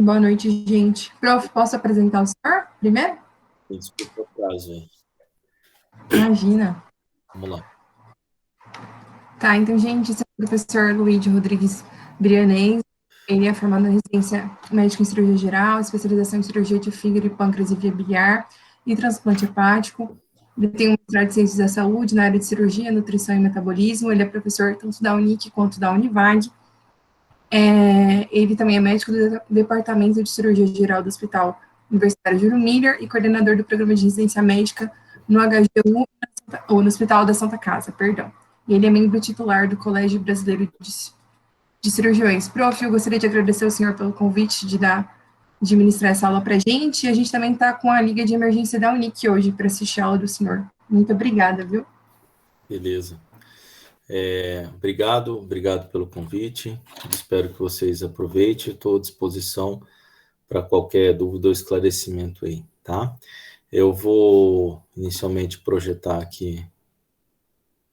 Boa noite, gente. Prof, posso apresentar o senhor primeiro? Desculpa o atraso aí. Imagina. Vamos lá. Tá, então, gente, esse é o professor Luiz Rodrigues Brianês. Ele é formado na residência médica em cirurgia geral, especialização em cirurgia de fígado e pâncreas e via biliar e transplante hepático. Ele tem um mestrado em ciências da saúde na área de cirurgia, nutrição e metabolismo. Ele é professor tanto da Unic quanto da Univag. Ele também é médico do Departamento de Cirurgia Geral do Hospital Universitário Júlio Miller e coordenador do programa de residência médica no HGU, ou no Hospital da Santa Casa, perdão. E ele é membro titular do Colégio Brasileiro de Cirurgiões. Prof, eu gostaria de agradecer ao senhor pelo convite de ministrar essa aula para a gente. E a gente também está com a Liga de Emergência da Unic hoje para assistir a aula do senhor. Muito obrigada, viu? Beleza. Obrigado pelo convite. Espero que vocês aproveitem. Estou à disposição para qualquer dúvida ou esclarecimento aí, tá? Eu vou inicialmente projetar aqui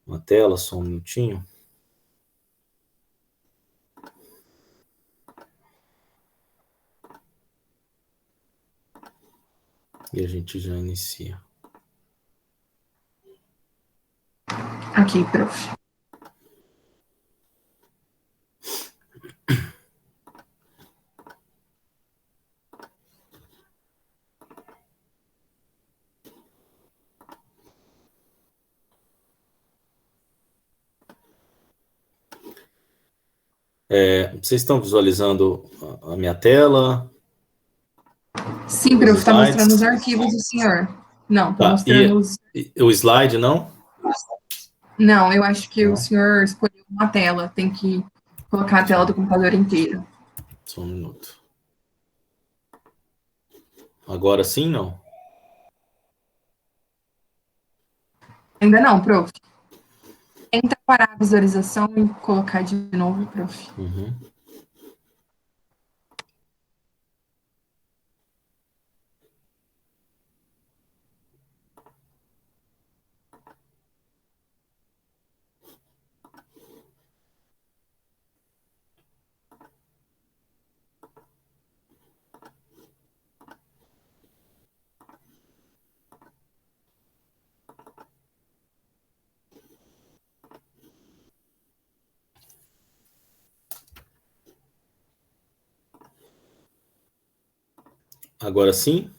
uma tela, só um minutinho. E a gente já inicia. Aqui, prof. Vocês estão visualizando a minha tela? Sim, prof, está mostrando os arquivos do senhor. Não, está mostrando os... E o slide, não? Não, eu acho que Não. o senhor escolheu uma tela, tem que colocar a tela do computador inteira. Só um minuto. Agora sim, não? Ainda não, prof. Tenta parar a visualização e colocar de novo, prof. Uhum. Agora sim?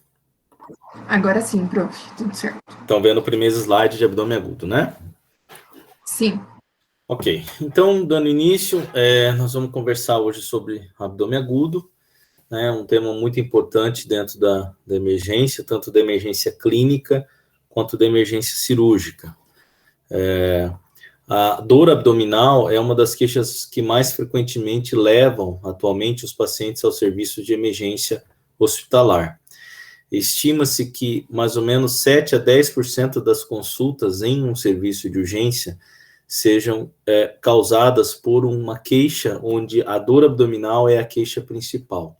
Agora sim, prof. Tudo certo. Estão vendo o primeiro slide de abdômen agudo, né? Sim. Ok. Então, dando início, nós vamos conversar hoje sobre abdômen agudo, né? Um tema muito importante dentro da emergência, tanto da emergência clínica quanto da emergência cirúrgica. A dor abdominal é uma das queixas que mais frequentemente levam, atualmente, os pacientes ao serviço de emergência hospitalar. Estima-se que mais ou menos 7 a 10% das consultas em um serviço de urgência sejam causadas por uma queixa onde a dor abdominal é a queixa principal.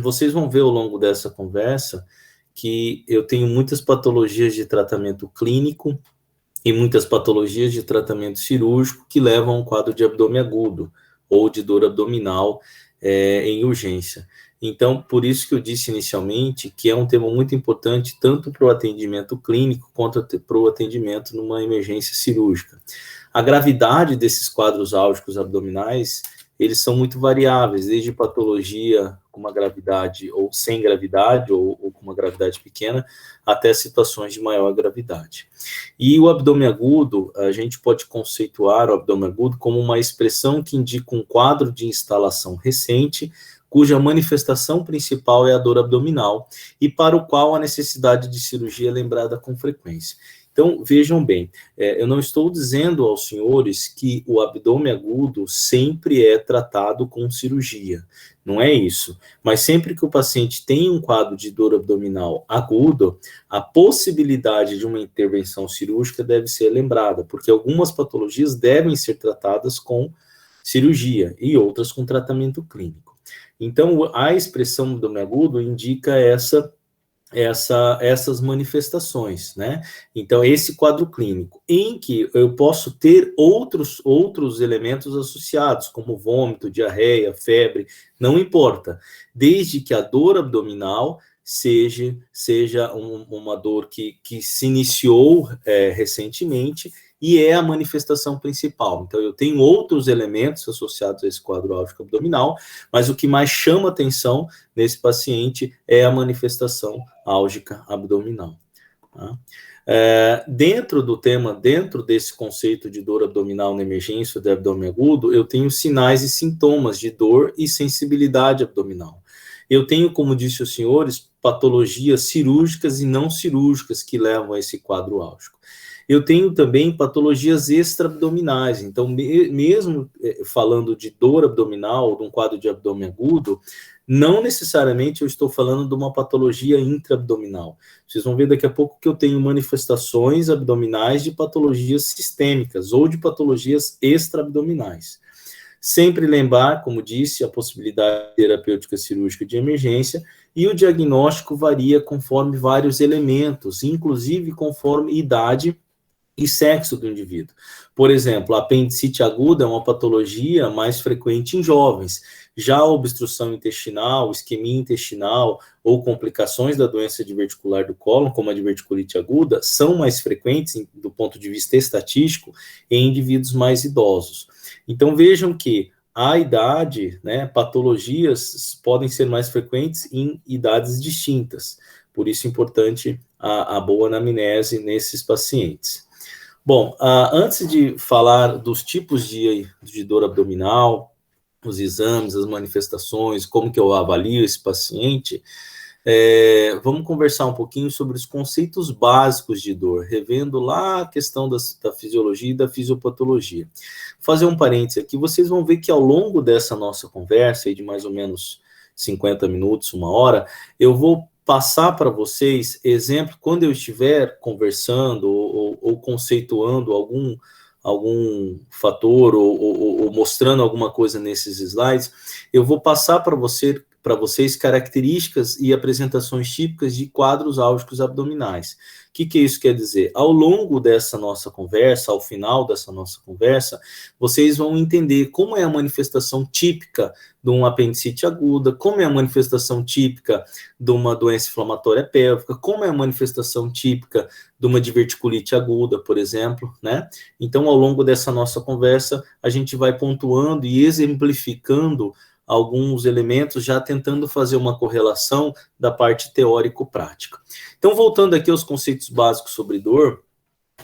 Vocês vão ver ao longo dessa conversa que eu tenho muitas patologias de tratamento clínico e muitas patologias de tratamento cirúrgico que levam a um quadro de abdômen agudo ou de dor abdominal em urgência. Então, por isso que eu disse inicialmente que é um tema muito importante tanto para o atendimento clínico quanto para o atendimento numa emergência cirúrgica. A gravidade desses quadros álgicos abdominais, eles são muito variáveis, desde patologia com uma gravidade ou sem gravidade, ou com uma gravidade pequena, até situações de maior gravidade. E o abdômen agudo, a gente pode conceituar o abdômen agudo como uma expressão que indica um quadro de instalação recente, cuja manifestação principal é a dor abdominal, e para o qual a necessidade de cirurgia é lembrada com frequência. Então, vejam bem, eu não estou dizendo aos senhores que o abdômen agudo sempre é tratado com cirurgia, não é isso. Mas sempre que o paciente tem um quadro de dor abdominal agudo, a possibilidade de uma intervenção cirúrgica deve ser lembrada, porque algumas patologias devem ser tratadas com cirurgia e outras com tratamento clínico. Então, a expressão abdômen agudo indica essa essas manifestações, né? Então, esse quadro clínico, em que eu posso ter outros elementos associados, como vômito, diarreia, febre, não importa, desde que a dor abdominal seja uma dor que se iniciou recentemente e é a manifestação principal. Então, eu tenho outros elementos associados a esse quadro álgico abdominal, mas o que mais chama atenção nesse paciente é a manifestação álgica abdominal. Tá? Dentro do tema, dentro desse conceito de dor abdominal na emergência de abdômen agudo, eu tenho sinais e sintomas de dor e sensibilidade abdominal. Eu tenho, como disse os senhores, patologias cirúrgicas e não cirúrgicas que levam a esse quadro álgico. Eu tenho também patologias extra-abdominais, então, mesmo falando de dor abdominal, de um quadro de abdômen agudo, não necessariamente eu estou falando de uma patologia intra-abdominal. Vocês vão ver daqui a pouco que eu tenho manifestações abdominais de patologias sistêmicas ou de patologias extra-abdominais. Sempre lembrar, como disse, a possibilidade terapêutica cirúrgica de emergência, e o diagnóstico varia conforme vários elementos, inclusive conforme idade e sexo do indivíduo. Por exemplo, a apendicite aguda é uma patologia mais frequente em jovens. Já a obstrução intestinal, isquemia intestinal ou complicações da doença diverticular do cólon, como a diverticulite aguda, são mais frequentes do ponto de vista estatístico em indivíduos mais idosos. Então vejam que a idade, né, patologias podem ser mais frequentes em idades distintas. Por isso é importante a boa anamnese nesses pacientes. Bom, antes de falar dos tipos de dor abdominal, os exames, as manifestações, como que eu avalio esse paciente, vamos conversar um pouquinho sobre os conceitos básicos de dor, revendo lá a questão da fisiologia e da fisiopatologia. Vou fazer um parênteses aqui, vocês vão ver que ao longo dessa nossa conversa, aí de mais ou menos 50 minutos, uma hora, eu vou passar para vocês exemplo quando eu estiver conversando ou conceituando algum fator ou mostrando alguma coisa nesses slides, eu vou passar para vocês características e apresentações típicas de quadros álgicos abdominais. O que isso quer dizer? Ao longo dessa nossa conversa, ao final dessa nossa conversa, vocês vão entender como é a manifestação típica de uma apendicite aguda, como é a manifestação típica de uma doença inflamatória pélvica, como é a manifestação típica de uma diverticulite aguda, por exemplo, né? Então, ao longo dessa nossa conversa, a gente vai pontuando e exemplificando alguns elementos, já tentando fazer uma correlação da parte teórico-prática. Então, voltando aqui aos conceitos básicos sobre dor,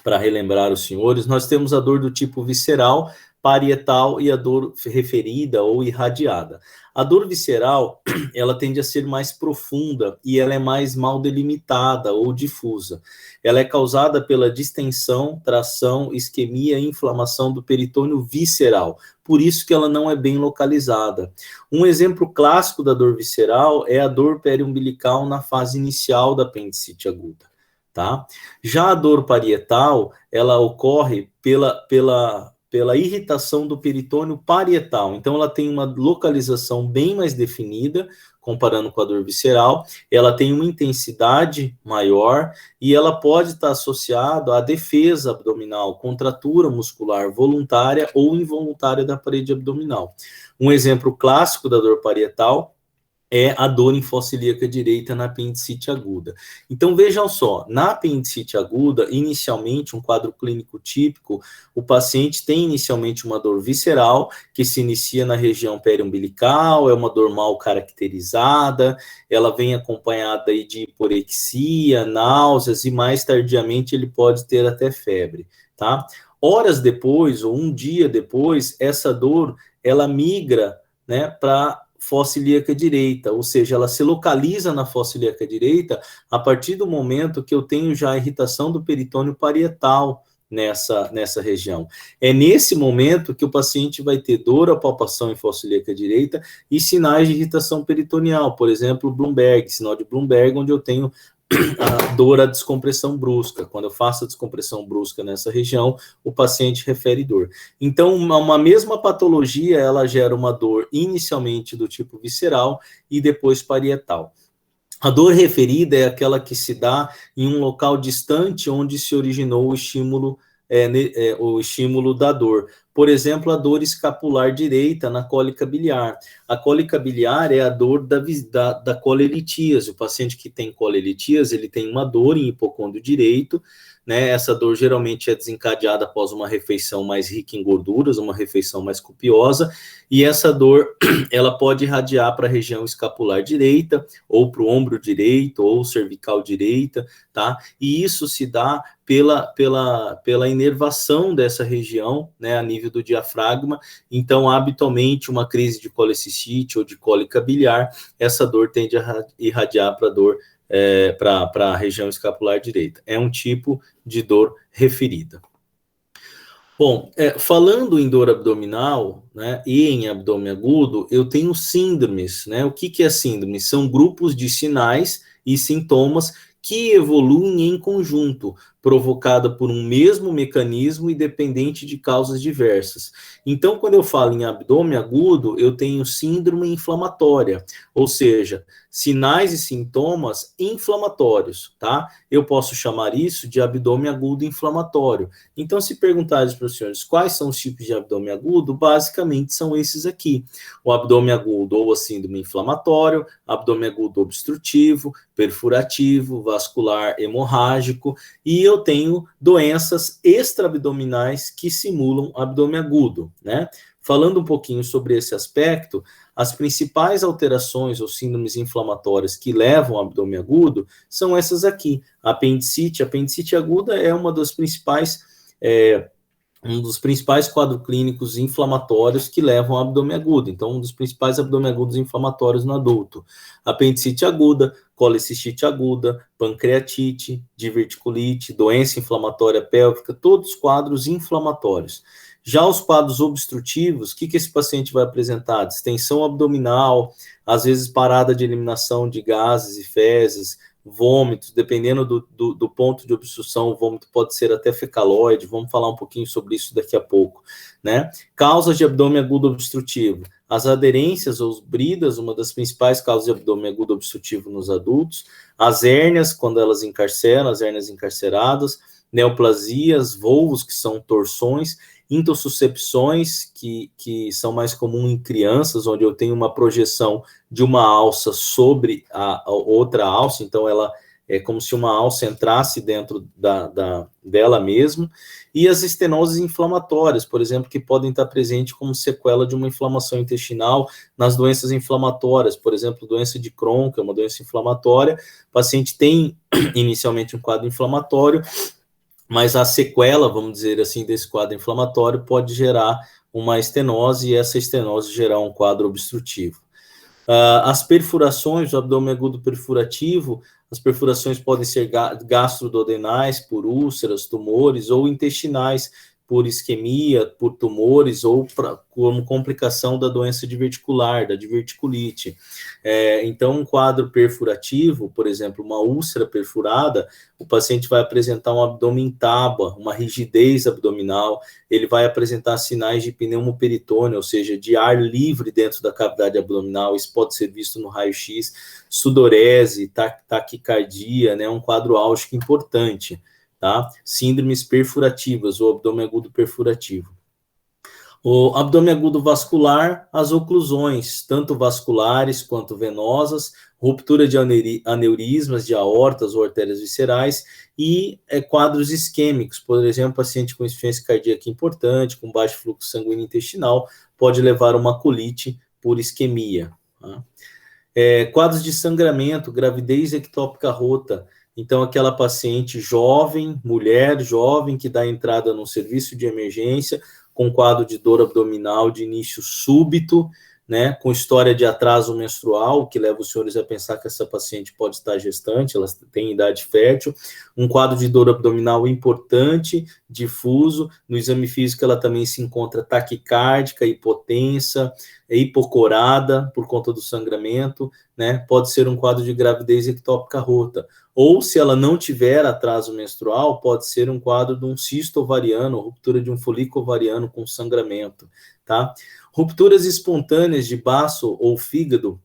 para relembrar os senhores, nós temos a dor do tipo visceral, parietal e a dor referida ou irradiada. A dor visceral, ela tende a ser mais profunda e ela é mais mal delimitada ou difusa. Ela é causada pela distensão, tração, isquemia e inflamação do peritônio visceral. Por isso que ela não é bem localizada. Um exemplo clássico da dor visceral é a dor periumbilical na fase inicial da apendicite aguda. Tá? Já a dor parietal, ela ocorre pela irritação do peritônio parietal. Então, ela tem uma localização bem mais definida, comparando com a dor visceral, ela tem uma intensidade maior e ela pode estar associada à defesa abdominal, contratura muscular voluntária ou involuntária da parede abdominal. Um exemplo clássico da dor parietal é a dor em fossa ilíaca direita na apendicite aguda. Então, vejam só, na apendicite aguda, inicialmente, um quadro clínico típico, o paciente tem inicialmente uma dor visceral, que se inicia na região periumbilical, é uma dor mal caracterizada, ela vem acompanhada aí de hiporexia, náuseas, e mais tardiamente ele pode ter até febre, tá? Horas depois, ou um dia depois, essa dor, ela migra, né, para fossa ilíaca direita, ou seja, ela se localiza na fossa ilíaca direita a partir do momento que eu tenho já a irritação do peritônio parietal nessa região. É nesse momento que o paciente vai ter dor à palpação em fossa ilíaca direita e sinais de irritação peritoneal, por exemplo, Bloomberg, sinal de Bloomberg, onde eu tenho a dor à descompressão brusca. Quando eu faço a descompressão brusca nessa região, o paciente refere dor. Então, uma mesma patologia, ela gera uma dor inicialmente do tipo visceral e depois parietal. A dor referida é aquela que se dá em um local distante onde se originou o estímulo da dor. Por exemplo, a dor escapular direita na cólica biliar. A cólica biliar é a dor da colelitíase. O paciente que tem colelitíase, ele tem uma dor em hipocôndrio direito, né? Essa dor geralmente é desencadeada após uma refeição mais rica em gorduras, uma refeição mais copiosa, e essa dor, ela pode irradiar para a região escapular direita, ou para o ombro direito, ou cervical direita, tá? E isso se dá pela inervação dessa região, né, a nível do diafragma. Então, habitualmente, uma crise de colecistite ou de cólica biliar, essa dor tende a irradiar para a região escapular direita. É um tipo de dor referida. Bom, falando em dor abdominal, né, e em abdômen agudo, eu tenho síndromes, né? O que é síndrome? São grupos de sinais e sintomas que evoluem em conjunto, provocada por um mesmo mecanismo e dependente de causas diversas. Então, quando eu falo em abdômen agudo, eu tenho síndrome inflamatória, ou seja, sinais e sintomas inflamatórios, tá? Eu posso chamar isso de abdômen agudo inflamatório. Então, se perguntares para os senhores quais são os tipos de abdômen agudo, basicamente são esses aqui: o abdômen agudo ou a síndrome inflamatório, abdômen agudo obstrutivo, perfurativo, vascular hemorrágico, e eu tenho doenças extraabdominais que simulam abdômen agudo, né? Falando um pouquinho sobre esse aspecto, as principais alterações ou síndromes inflamatórias que levam ao abdômen agudo são essas aqui. A apendicite aguda é uma das principais um dos principais quadros clínicos inflamatórios que levam ao abdômen agudo. Então, um dos principais abdômen agudos inflamatórios no adulto. Apendicite aguda, colecistite aguda, pancreatite, diverticulite, doença inflamatória pélvica, todos quadros inflamatórios. Já os quadros obstrutivos, o que esse paciente vai apresentar? Distensão abdominal, às vezes parada de eliminação de gases e fezes, vômitos, dependendo do ponto de obstrução, o vômito pode ser até fecaloide, vamos falar um pouquinho sobre isso daqui a pouco, né? Causas de abdômen agudo obstrutivo: as aderências ou os bridas, uma das principais causas de abdômen agudo obstrutivo nos adultos, as hérnias, quando elas encarceram, as hérnias encarceradas, neoplasias, volvos, que são torções, intussuscepções, que são mais comuns em crianças, onde eu tenho uma projeção de uma alça sobre a outra alça, então ela é como se uma alça entrasse dentro dela mesmo, e as estenoses inflamatórias, por exemplo, que podem estar presentes como sequela de uma inflamação intestinal nas doenças inflamatórias, por exemplo, doença de Crohn, que é uma doença inflamatória, o paciente tem inicialmente um quadro inflamatório, mas a sequela, vamos dizer assim, desse quadro inflamatório pode gerar uma estenose, e essa estenose gerar um quadro obstrutivo. As perfurações, o abdômen agudo perfurativo, as perfurações podem ser gastroduodenais, por úlceras, tumores, ou intestinais, por isquemia, por tumores, ou como complicação da doença diverticular, da diverticulite. Então, um quadro perfurativo, por exemplo, uma úlcera perfurada, o paciente vai apresentar um abdômen em tábua, uma rigidez abdominal, ele vai apresentar sinais de pneumoperitônio, ou seja, de ar livre dentro da cavidade abdominal. Isso pode ser visto no raio-x, sudorese, taquicardia, né, um quadro álgico importante, tá? Síndromes perfurativas, ou abdômen agudo perfurativo. O abdômen agudo vascular, as oclusões, tanto vasculares quanto venosas, ruptura de aneurismas de aortas ou artérias viscerais, e quadros isquêmicos, por exemplo, paciente com insuficiência cardíaca importante, com baixo fluxo sanguíneo intestinal, pode levar a uma colite por isquemia. Tá? Quadros de sangramento, gravidez ectópica rota. Então, aquela paciente jovem, mulher jovem, que dá entrada no serviço de emergência com quadro de dor abdominal de início súbito, né, com história de atraso menstrual, que leva os senhores a pensar que essa paciente pode estar gestante, ela tem idade fértil, um quadro de dor abdominal importante, difuso, no exame físico ela também se encontra taquicárdica, hipotensa, hipocorada por conta do sangramento, né, pode ser um quadro de gravidez ectópica rota, ou se ela não tiver atraso menstrual, pode ser um quadro de um cisto ovariano, ruptura de um folículo ovariano com sangramento, tá? Rupturas espontâneas de baço ou fígado,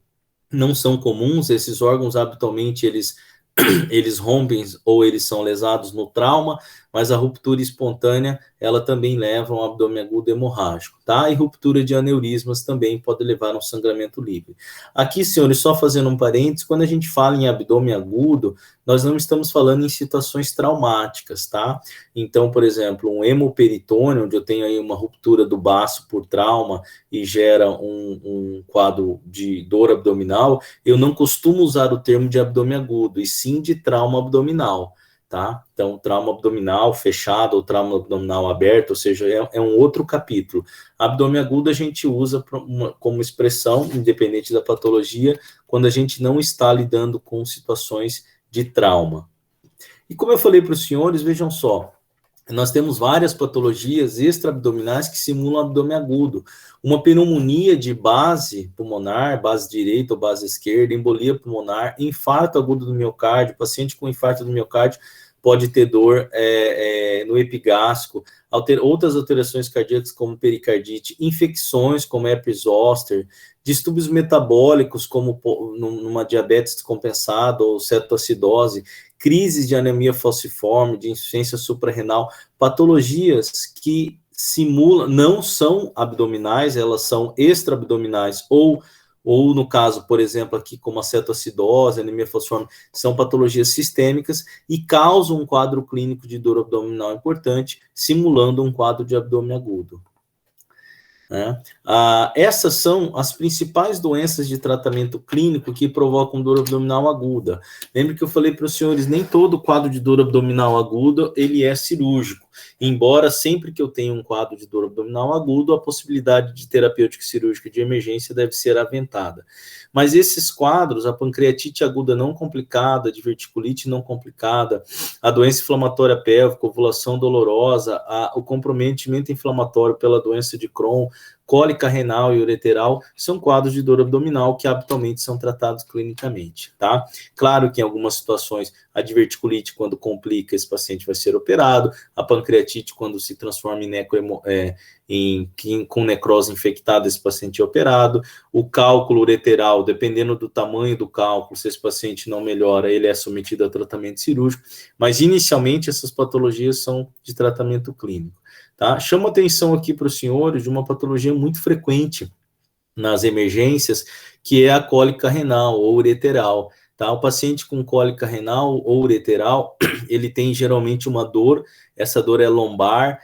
não são comuns, esses órgãos habitualmente eles rompem ou eles são lesados no trauma, mas a ruptura espontânea, ela também leva a um abdômen agudo hemorrágico, tá? E ruptura de aneurismas também pode levar a um sangramento livre. Aqui, senhores, só fazendo um parênteses, quando a gente fala em abdômen agudo, nós não estamos falando em situações traumáticas, tá? Então, por exemplo, um hemoperitônio, onde eu tenho aí uma ruptura do baço por trauma e gera um quadro de dor abdominal, eu não costumo usar o termo de abdômen agudo, e sim de trauma abdominal, tá? Então, trauma abdominal fechado ou trauma abdominal aberto, ou seja, é um outro capítulo. Abdômen agudo a gente usa como expressão, independente da patologia, quando a gente não está lidando com situações de trauma. E como eu falei para os senhores, vejam só, nós temos várias patologias extra-abdominais que simulam abdômen agudo. Uma pneumonia de base pulmonar, base direita ou base esquerda, embolia pulmonar, infarto agudo do miocárdio, paciente com infarto do miocárdio pode ter dor no epigástrico, outras alterações cardíacas como pericardite, infecções como herpes zoster, distúrbios metabólicos como numa diabetes descompensada ou cetoacidose, crises de anemia falciforme, de insuficiência suprarrenal, patologias que simulam, não são abdominais, elas são extra-abdominais, ou no caso, por exemplo, aqui como a cetoacidose, anemia falciforme, são patologias sistêmicas e causam um quadro clínico de dor abdominal importante, simulando um quadro de abdômen agudo. Né? Essas são as principais doenças de tratamento clínico que provocam dor abdominal aguda. Lembre que eu falei para os senhores, nem todo quadro de dor abdominal aguda ele é cirúrgico, embora sempre que eu tenho um quadro de dor abdominal agudo, a possibilidade de terapêutica cirúrgica de emergência deve ser aventada. Mas esses quadros, a pancreatite aguda não complicada, a diverticulite não complicada, a doença inflamatória pélvica, ovulação dolorosa, o comprometimento inflamatório pela doença de Crohn, cólica renal e ureteral, são quadros de dor abdominal que habitualmente são tratados clinicamente, tá? Claro que em algumas situações, a diverticulite, quando complica, esse paciente vai ser operado, a pancreatite, quando se transforma com necrose infectada, esse paciente é operado, o cálculo ureteral, dependendo do tamanho do cálculo, se esse paciente não melhora, ele é submetido a tratamento cirúrgico, mas inicialmente essas patologias são de tratamento clínico. Tá? Chamo atenção aqui para os senhores de uma patologia muito frequente nas emergências, que é a cólica renal ou ureteral. Tá? O paciente com cólica renal ou ureteral, ele tem geralmente uma dor, essa dor é lombar,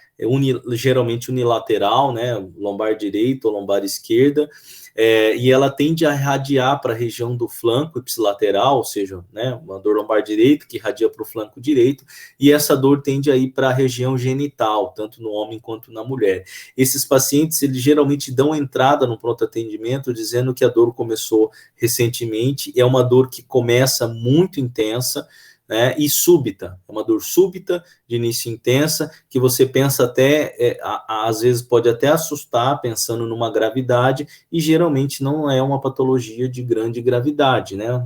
geralmente unilateral, né? Lombar direito ou lombar esquerda, e ela tende a irradiar para a região do flanco ipsilateral, ou seja, né, uma dor lombar direito que irradia para o flanco direito, e essa dor tende a ir para a região genital, tanto no homem quanto na mulher. Esses pacientes, eles geralmente dão entrada no pronto atendimento dizendo que a dor começou recentemente, é uma dor que começa muito intensa, né, e súbita, é uma dor súbita, de início intensa, que você pensa até, às vezes pode até assustar, pensando numa gravidade, e geralmente não é uma patologia de grande gravidade, né?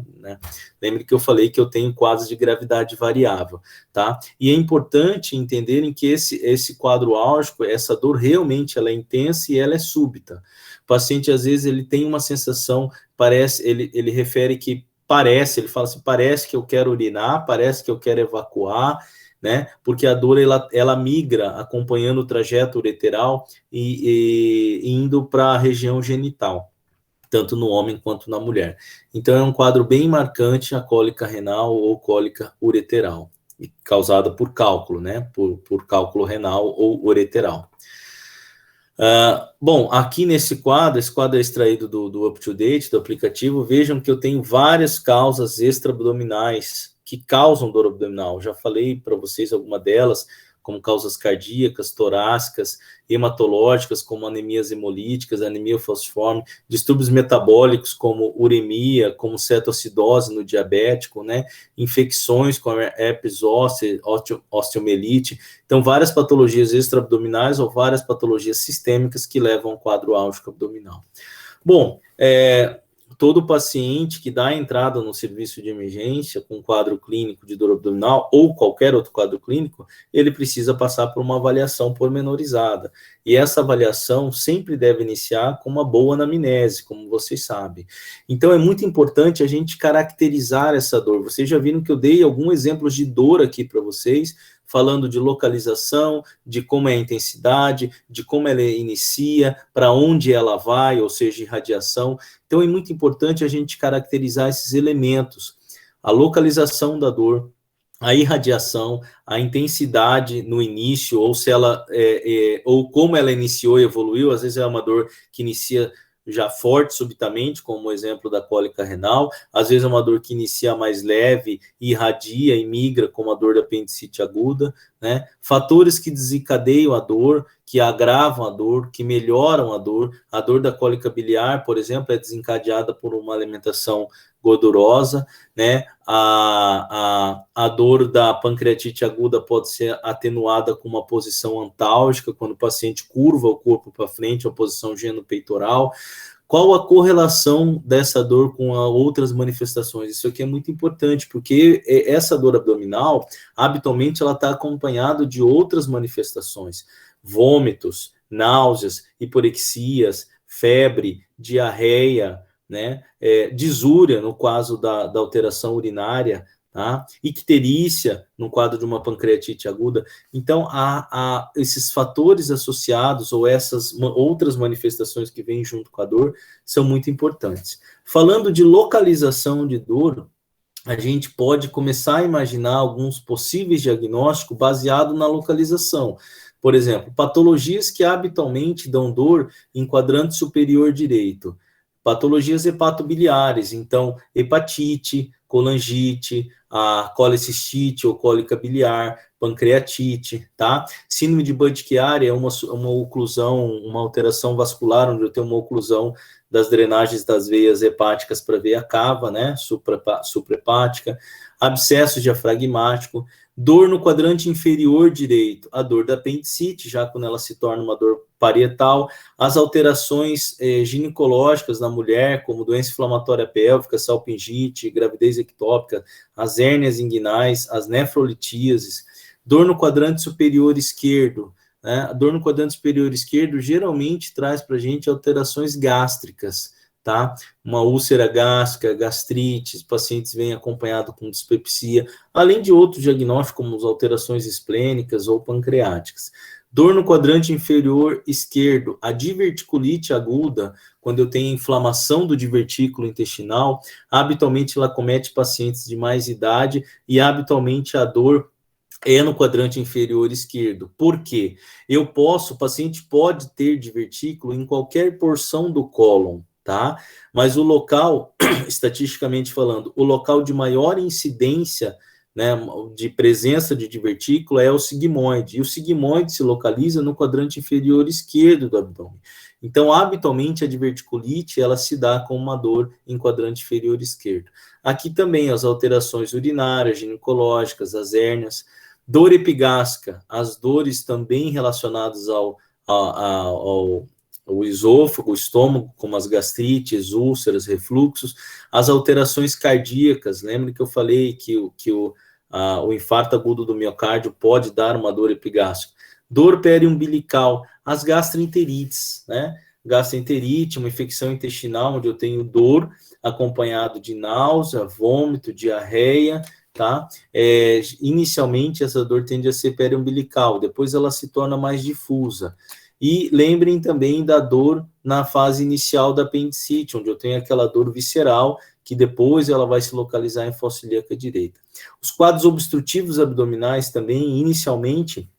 Lembre que eu falei que eu tenho quadros de gravidade variável, tá? E é importante entenderem que esse quadro álgico, essa dor realmente ela é intensa e ela é súbita. O paciente, às vezes, ele tem uma sensação, ele refere que ele fala assim, parece que eu quero urinar, parece que eu quero evacuar, né? Porque a dor, ela migra acompanhando o trajeto ureteral e indo para a região genital, tanto no homem quanto na mulher. Então, é um quadro bem marcante a cólica renal ou cólica ureteral, causada por cálculo, né? Por cálculo renal ou ureteral. Bom, aqui nesse quadro, esse quadro é extraído do UpToDate, do aplicativo, vejam que eu tenho várias causas extra-abdominais que causam dor abdominal. Já falei para vocês alguma delas, como causas cardíacas, torácicas, hematológicas, como anemias hemolíticas, anemia falciforme, distúrbios metabólicos, como uremia, como cetoacidose no diabético, né? Infecções como herpes zoster, osteomielite. Então, várias patologias extra-abdominais ou várias patologias sistêmicas que levam ao quadro álgico abdominal. Bom, todo paciente que dá entrada no serviço de emergência com quadro clínico de dor abdominal ou qualquer outro quadro clínico, ele precisa passar por uma avaliação pormenorizada. E essa avaliação sempre deve iniciar com uma boa anamnese, como vocês sabem. Então, é muito importante a gente caracterizar essa dor. Vocês já viram que eu dei alguns exemplos de dor aqui para vocês, falando de localização, de como é a intensidade, de como ela inicia, para onde ela vai, ou seja, irradiação. Então, é muito importante a gente caracterizar esses elementos. A localização da dor, a irradiação, a intensidade no início, ou se ela ou como ela iniciou e evoluiu. Às vezes é uma dor que inicia já forte subitamente, como o exemplo da cólica renal, às vezes é uma dor que inicia mais leve, irradia e migra, como a dor da apendicite aguda, né? Fatores que desencadeiam a dor, que agravam a dor, que melhoram a dor da cólica biliar, por exemplo, é desencadeada por uma alimentação gordurosa, né? A dor da pancreatite aguda pode ser atenuada com uma posição antálgica, quando o paciente curva o corpo para frente, a posição genopeitoral. Qual a correlação dessa dor com outras manifestações? Isso aqui é muito importante, porque essa dor abdominal, habitualmente, ela está acompanhada de outras manifestações, vômitos, náuseas, hiporexias, febre, diarreia, né? Disúria, no caso da alteração urinária, tá? Icterícia, no quadro de uma pancreatite aguda. Então, há esses fatores associados, ou essas outras manifestações que vêm junto com a dor, são muito importantes. Falando de localização de dor, a gente pode começar a imaginar alguns possíveis diagnósticos baseados na localização. Por exemplo, patologias que habitualmente dão dor em quadrante superior direito. Patologias hepatobiliares, então, hepatite, colangite, a colecistite ou cólica biliar, pancreatite, tá? Síndrome de Budd-Chiari é uma oclusão, uma alteração vascular, onde eu tenho uma oclusão das drenagens das veias hepáticas para a veia cava, né? Suprahepática, abscesso diafragmático, dor no quadrante inferior direito, a dor da apendicite, já quando ela se torna uma dor parietal, as alterações ginecológicas na mulher, como doença inflamatória pélvica, salpingite, gravidez ectópica, as hérnias inguinais, as nefrolitíases, dor no quadrante superior esquerdo, né? A dor no quadrante superior esquerdo geralmente traz para a gente alterações gástricas, tá? Uma úlcera gástrica, gastrite, os pacientes vêm acompanhados com dispepsia, além de outros diagnósticos, como as alterações esplênicas ou pancreáticas. Dor no quadrante inferior esquerdo, a diverticulite aguda, quando eu tenho inflamação do divertículo intestinal, habitualmente ela comete pacientes de mais idade e habitualmente a dor é no quadrante inferior esquerdo. Por quê? O paciente pode ter divertículo em qualquer porção do cólon, tá? Mas o local, estatisticamente falando, o local de maior incidência, né, de presença de divertículo é o sigmoide, e o sigmoide se localiza no quadrante inferior esquerdo do abdômen. Então, habitualmente, a diverticulite, ela se dá com uma dor em quadrante inferior esquerdo. Aqui também as alterações urinárias, ginecológicas, as hérnias, dor epigástrica, as dores também relacionadas ao esôfago, o estômago, como as gastrites, úlceras, refluxos, as alterações cardíacas. Lembra que eu falei que o infarto agudo do miocárdio pode dar uma dor epigástrica. Dor periumbilical, as gastroenterites, né? Gastroenterite, uma infecção intestinal, onde eu tenho dor acompanhado de náusea, vômito, diarreia, tá? Inicialmente, essa dor tende a ser periumbilical, depois ela se torna mais difusa. E lembrem também da dor na fase inicial da apendicite, onde eu tenho aquela dor visceral, que depois ela vai se localizar em fossa ilíaca direita. Os quadros obstrutivos abdominais também, inicialmente,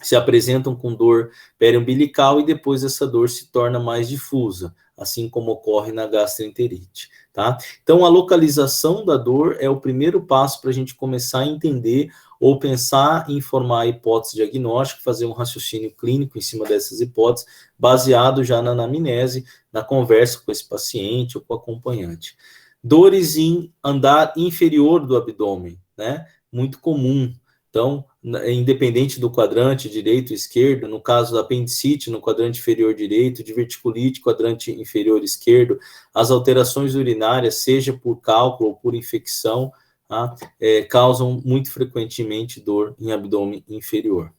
se apresentam com dor periumbilical e depois essa dor se torna mais difusa, assim como ocorre na gastroenterite, tá? Então, a localização da dor é o primeiro passo para a gente começar a entender ou pensar em formar a hipótese diagnóstica, fazer um raciocínio clínico em cima dessas hipóteses, baseado já na anamnese, na conversa com esse paciente ou com o acompanhante. Dores em andar inferior do abdômen, né? Muito comum. Então, independente do quadrante direito ou esquerdo, no caso da apendicite, no quadrante inferior direito, diverticulite, quadrante inferior esquerdo, as alterações urinárias, seja por cálculo ou por infecção, tá? Causam muito frequentemente dor em abdômen inferior.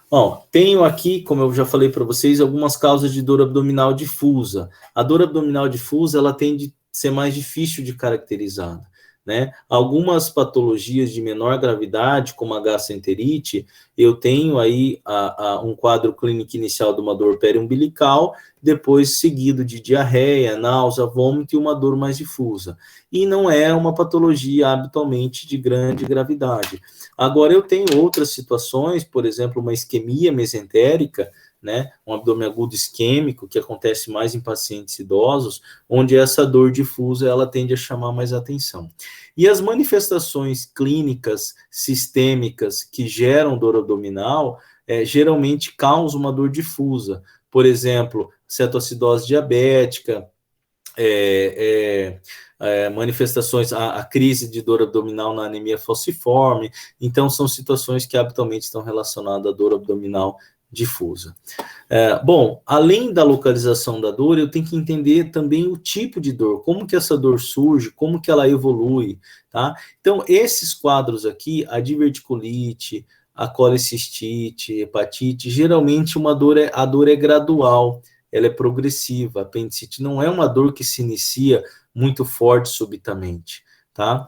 Bom, tenho aqui, como eu já falei para vocês, algumas causas de dor abdominal difusa. A dor abdominal difusa, ela tende a ser mais difícil de caracterizar, né? Algumas patologias de menor gravidade, como a gastroenterite, eu tenho aí um quadro clínico inicial de uma dor periumbilical, depois seguido de diarreia, náusea, vômito e uma dor mais difusa. E não é uma patologia habitualmente de grande gravidade. Agora, eu tenho outras situações, por exemplo, uma isquemia mesentérica, né, um abdômen agudo isquêmico, que acontece mais em pacientes idosos, onde essa dor difusa, ela tende a chamar mais atenção. E as manifestações clínicas sistêmicas que geram dor abdominal, geralmente causam uma dor difusa. Por exemplo, cetoacidose diabética, manifestações, a crise de dor abdominal na anemia falciforme. Então, são situações que habitualmente estão relacionadas à dor abdominal difusa. Bom, além da localização da dor, eu tenho que entender também o tipo de dor, como que essa dor surge, como que ela evolui, tá? Então, esses quadros aqui, a diverticulite, a colecistite, hepatite, geralmente a dor é gradual, ela é progressiva. A apendicite não é uma dor que se inicia muito forte subitamente, tá?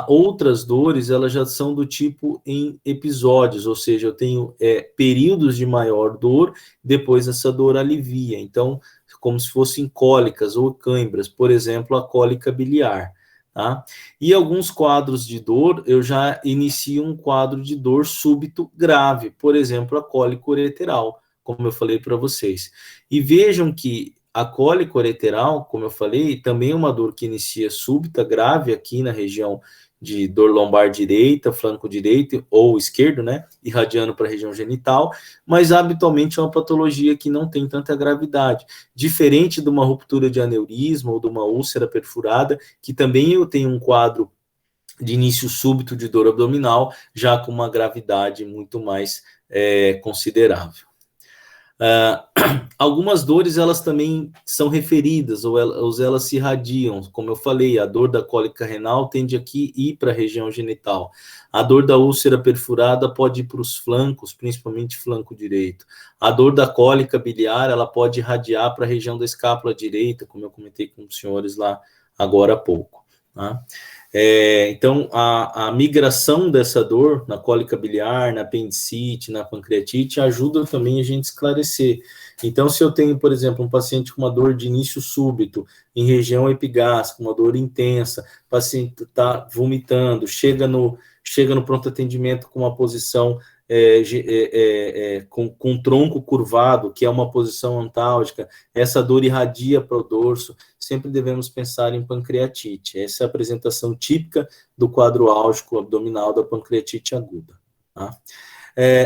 Outras dores, elas já são do tipo em episódios, ou seja, eu tenho períodos de maior dor, depois essa dor alivia. Então, como se fossem cólicas ou cãibras, por exemplo, a cólica biliar. Tá? E alguns quadros de dor, eu já inicio um quadro de dor súbito grave, por exemplo, a cólica ureteral, como eu falei para vocês. E vejam que a cólica ureteral, como eu falei, também é uma dor que inicia súbita, grave, aqui na região de dor lombar direita, flanco direito ou esquerdo, né, irradiando para a região genital, mas habitualmente é uma patologia que não tem tanta gravidade, diferente de uma ruptura de aneurisma ou de uma úlcera perfurada, que também eu tenho um quadro de início súbito de dor abdominal, já com uma gravidade muito mais considerável. Algumas dores, elas também são referidas, ou elas se irradiam, como eu falei, a dor da cólica renal tende aqui ir para a região genital, a dor da úlcera perfurada pode ir para os flancos, principalmente flanco direito, a dor da cólica biliar, ela pode irradiar para a região da escápula direita, como eu comentei com os senhores lá agora há pouco, tá? Então, a migração dessa dor na cólica biliar, na apendicite, na pancreatite, ajuda também a gente esclarecer. Então, se eu tenho, por exemplo, um paciente com uma dor de início súbito, em região epigástrica, uma dor intensa, o paciente está vomitando, chega no pronto atendimento com uma posição com tronco curvado, que é uma posição antálgica, essa dor irradia para o dorso, sempre devemos pensar em pancreatite. Essa é a apresentação típica do quadro álgico abdominal da pancreatite aguda. Tá?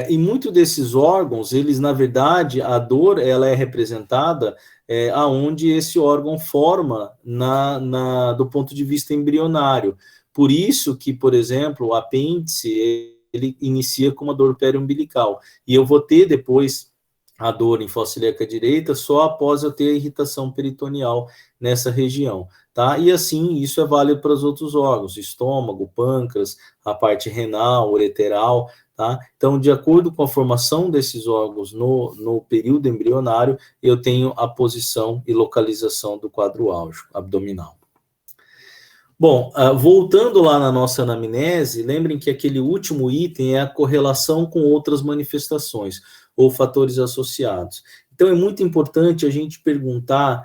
E muitos desses órgãos, eles, na verdade, a dor, ela é representada aonde esse órgão forma do ponto de vista embrionário. Por isso que, por exemplo, o apêndice, ele inicia com uma dor periumbilical. E eu vou ter depois a dor em fossa ilíaca direita só após eu ter a irritação peritoneal nessa região, tá? E assim, isso é válido para os outros órgãos, estômago, pâncreas, a parte renal, ureteral, tá? Então, de acordo com a formação desses órgãos no período embrionário, eu tenho a posição e localização do quadro álgico abdominal. Bom, voltando lá na nossa anamnese, lembrem que aquele último item é a correlação com outras manifestações ou fatores associados. Então, é muito importante a gente perguntar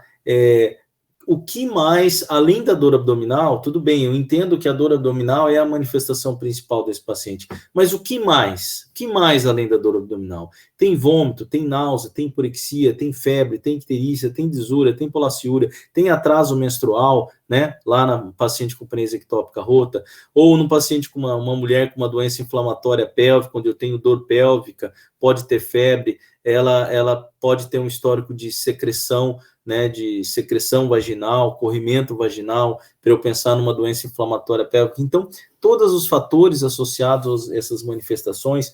o que mais, além da dor abdominal, tudo bem, eu entendo que a dor abdominal é a manifestação principal desse paciente, mas o que mais? O que mais além da dor abdominal? Tem vômito, tem náusea, tem porexia, tem febre, tem icterícia, tem disúria, tem polaciúria, tem atraso menstrual, né, lá na paciente com pneumonia ectópica rota, ou no paciente com uma mulher com uma doença inflamatória pélvica, onde eu tenho dor pélvica, pode ter febre, ela pode ter um histórico de secreção né, de secreção vaginal, corrimento vaginal, para eu pensar numa doença inflamatória pélvica. Então, todos os fatores associados a essas manifestações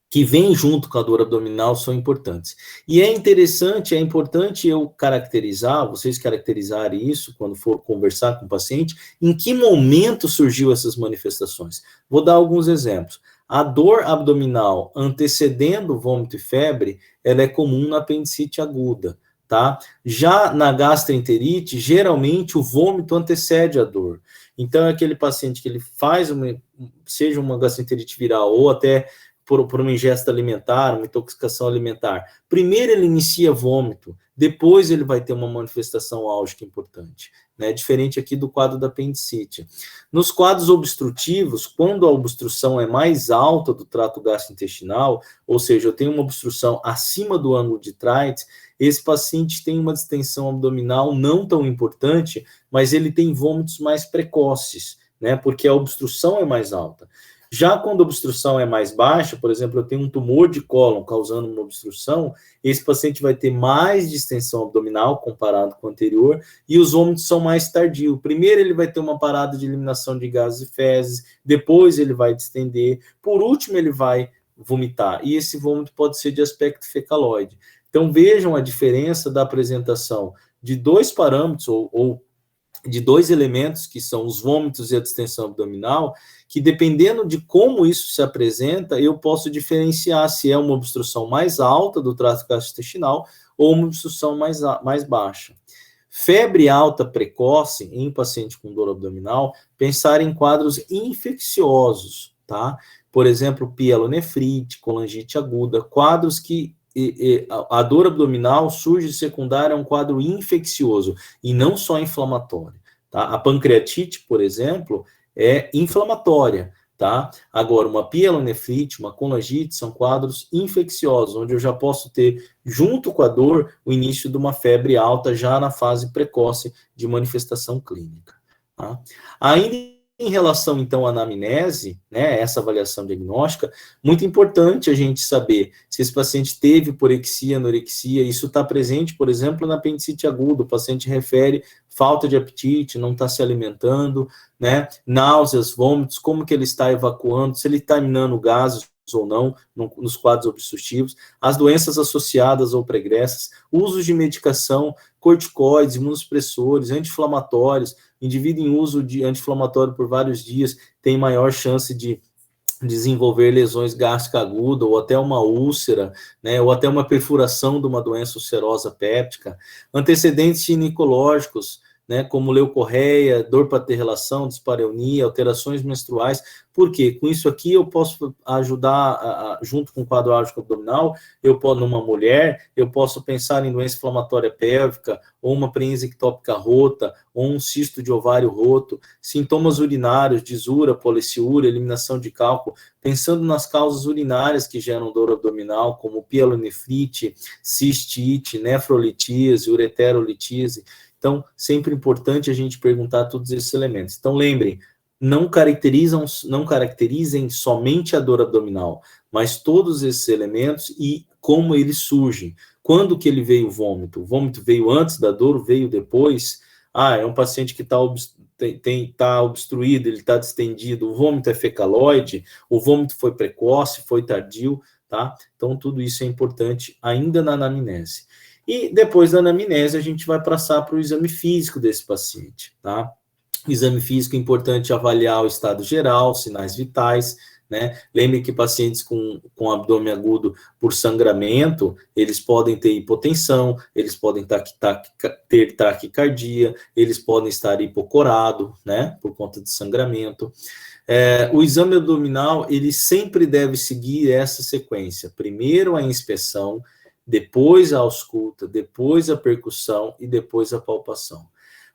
que vêm junto com a dor abdominal são importantes. E é importante eu caracterizar, vocês caracterizarem isso quando for conversar com o paciente, em que momento surgiu essas manifestações. Vou dar alguns exemplos. A dor abdominal antecedendo vômito e febre, ela é comum na apendicite aguda, tá? Já na gastroenterite, geralmente o vômito antecede a dor. Então, é aquele paciente que ele faz seja uma gastroenterite viral ou até por uma ingesta alimentar, uma intoxicação alimentar. Primeiro ele inicia vômito, depois ele vai ter uma manifestação álgica importante, né? Diferente aqui do quadro da apendicite. Nos quadros obstrutivos, quando a obstrução é mais alta do trato gastrointestinal, ou seja, eu tenho uma obstrução acima do ângulo de Treitz, esse paciente tem uma distensão abdominal não tão importante, mas ele tem vômitos mais precoces, né? Porque a obstrução é mais alta. Já quando a obstrução é mais baixa, por exemplo, eu tenho um tumor de cólon causando uma obstrução, esse paciente vai ter mais distensão abdominal comparado com o anterior, e os vômitos são mais tardios. Primeiro ele vai ter uma parada de eliminação de gases e fezes, depois ele vai distender, por último ele vai vomitar, e esse vômito pode ser de aspecto fecaloide. Então vejam a diferença da apresentação de dois parâmetros, ou de dois elementos, que são os vômitos e a distensão abdominal, que dependendo de como isso se apresenta, eu posso diferenciar se é uma obstrução mais alta do trato gastrointestinal ou uma obstrução mais baixa. Febre alta precoce em paciente com dor abdominal, pensar em quadros infecciosos, tá? Por exemplo, pielonefrite, colangite aguda, quadros que a dor abdominal surge secundária a um quadro infeccioso e não só inflamatório, tá? A pancreatite, por exemplo, é inflamatória, tá? Agora, uma pielonefrite, uma colangite são quadros infecciosos, onde eu já posso ter, junto com a dor, o início de uma febre alta já na fase precoce de manifestação clínica, tá? Ainda em relação, então, à anamnese, né, essa avaliação diagnóstica, muito importante a gente saber se esse paciente teve porexia, anorexia, isso está presente, por exemplo, na apendicite aguda, o paciente refere falta de apetite, não está se alimentando, né, náuseas, vômitos, como que ele está evacuando, se ele está emanando gases ou não, nos quadros obstrutivos, as doenças associadas ou pregressas, usos de medicação, corticoides, imunossupressores, anti-inflamatórios, indivíduo em uso de anti-inflamatório por vários dias tem maior chance de desenvolver lesões gástricas agudas, ou até uma úlcera, né, ou até uma perfuração de uma doença ulcerosa péptica, antecedentes ginecológicos, né, como leucorreia, dor para ter relação, dispareunia, alterações menstruais. Por quê? Com isso aqui eu posso ajudar, junto com o quadro álgico abdominal, numa mulher, eu posso pensar em doença inflamatória pélvica, ou uma preense ectópica rota, ou um cisto de ovário roto, sintomas urinários, disura, policiúria, eliminação de cálculo, pensando nas causas urinárias que geram dor abdominal, como pielonefrite, cistite, nefrolitíase, ureterolitíase. Então, sempre importante a gente perguntar todos esses elementos. Então, lembrem, não caracterizem somente a dor abdominal, mas todos esses elementos e como eles surgem. Quando que ele veio o vômito? O vômito veio antes da dor, veio depois? Ah, é um paciente que está obstruído, ele está distendido, o vômito é fecaloide, o vômito foi precoce, foi tardio, tá? Então, tudo isso é importante ainda na anamnese. E depois da anamnese, a gente vai passar para o exame físico desse paciente, tá? O exame físico é importante avaliar o estado geral, sinais vitais, né? Lembre que pacientes com abdômen agudo por sangramento, eles podem ter hipotensão, eles podem ter taquicardia, eles podem estar hipocorado, né? Por conta de sangramento. O exame abdominal, ele sempre deve seguir essa sequência. Primeiro a inspeção, depois a ausculta, depois a percussão e depois a palpação.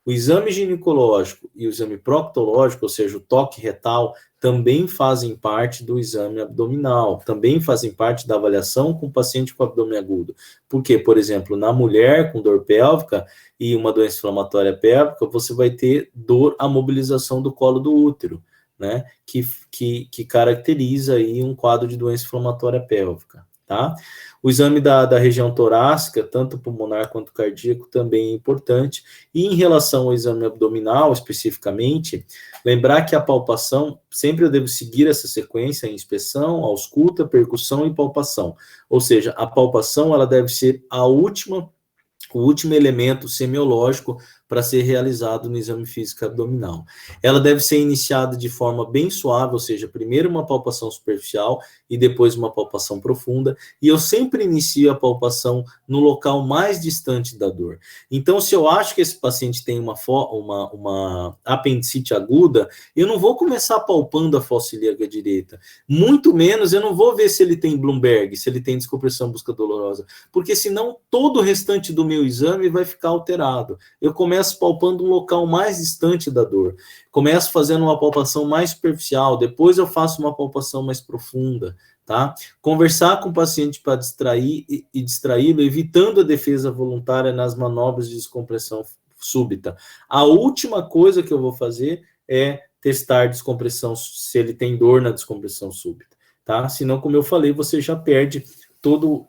O exame ginecológico e o exame proctológico, ou seja, o toque retal, também fazem parte do exame abdominal, também fazem parte da avaliação com o paciente com abdômen agudo. Porque, por exemplo, na mulher com dor pélvica e uma doença inflamatória pélvica, você vai ter a mobilização do colo do útero, né, que caracteriza aí um quadro de doença inflamatória pélvica. tá? O exame da região torácica, tanto pulmonar quanto cardíaco, também é importante. E em relação ao exame abdominal, especificamente, lembrar que a palpação, sempre eu devo seguir essa sequência, inspeção, ausculta, percussão e palpação. Ou seja, a palpação, ela deve ser o último elemento semiológico para ser realizado no exame físico abdominal. Ela deve ser iniciada de forma bem suave, ou seja, primeiro uma palpação superficial e depois uma palpação profunda, e eu sempre inicio a palpação no local mais distante da dor. Então, se eu acho que esse paciente tem uma apendicite aguda, eu não vou começar palpando a fossa ilíaca direita, muito menos eu não vou ver se ele tem Bloomberg, se ele tem descompressão brusca dolorosa, porque senão todo o restante do meu exame vai ficar alterado. Eu começo palpando um local mais distante da dor. Começo fazendo uma palpação mais superficial, depois eu faço uma palpação mais profunda, tá? Conversar com o paciente para distrair e distraí-lo, evitando a defesa voluntária nas manobras de descompressão súbita. A última coisa que eu vou fazer é testar descompressão, se ele tem dor na descompressão súbita, tá? Senão, como eu falei, você já perde todo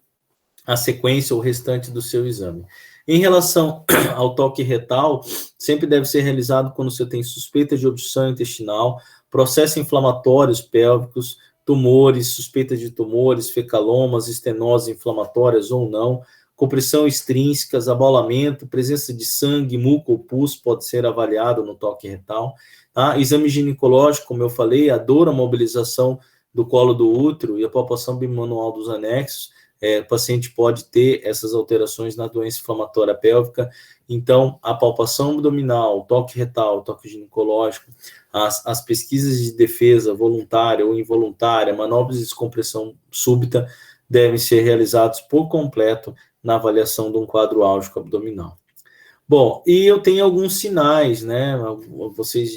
a sequência ou o restante do seu exame. Em relação ao toque retal, sempre deve ser realizado quando você tem suspeita de obstrução intestinal, processos inflamatórios pélvicos, tumores, suspeitas de tumores, fecalomas, estenoses inflamatórias ou não, compressão extrínsecas, abalamento, presença de sangue, muco ou pus pode ser avaliado no toque retal. Tá? Exame ginecológico, como eu falei, a dor, a mobilização do colo do útero e a palpação bimanual dos anexos, o paciente pode ter essas alterações na doença inflamatória pélvica. Então, a palpação abdominal, o toque retal, o toque ginecológico, as pesquisas de defesa voluntária ou involuntária, manobras de descompressão súbita, devem ser realizados por completo na avaliação de um quadro álgico abdominal. Bom, e eu tenho alguns sinais, né? Vocês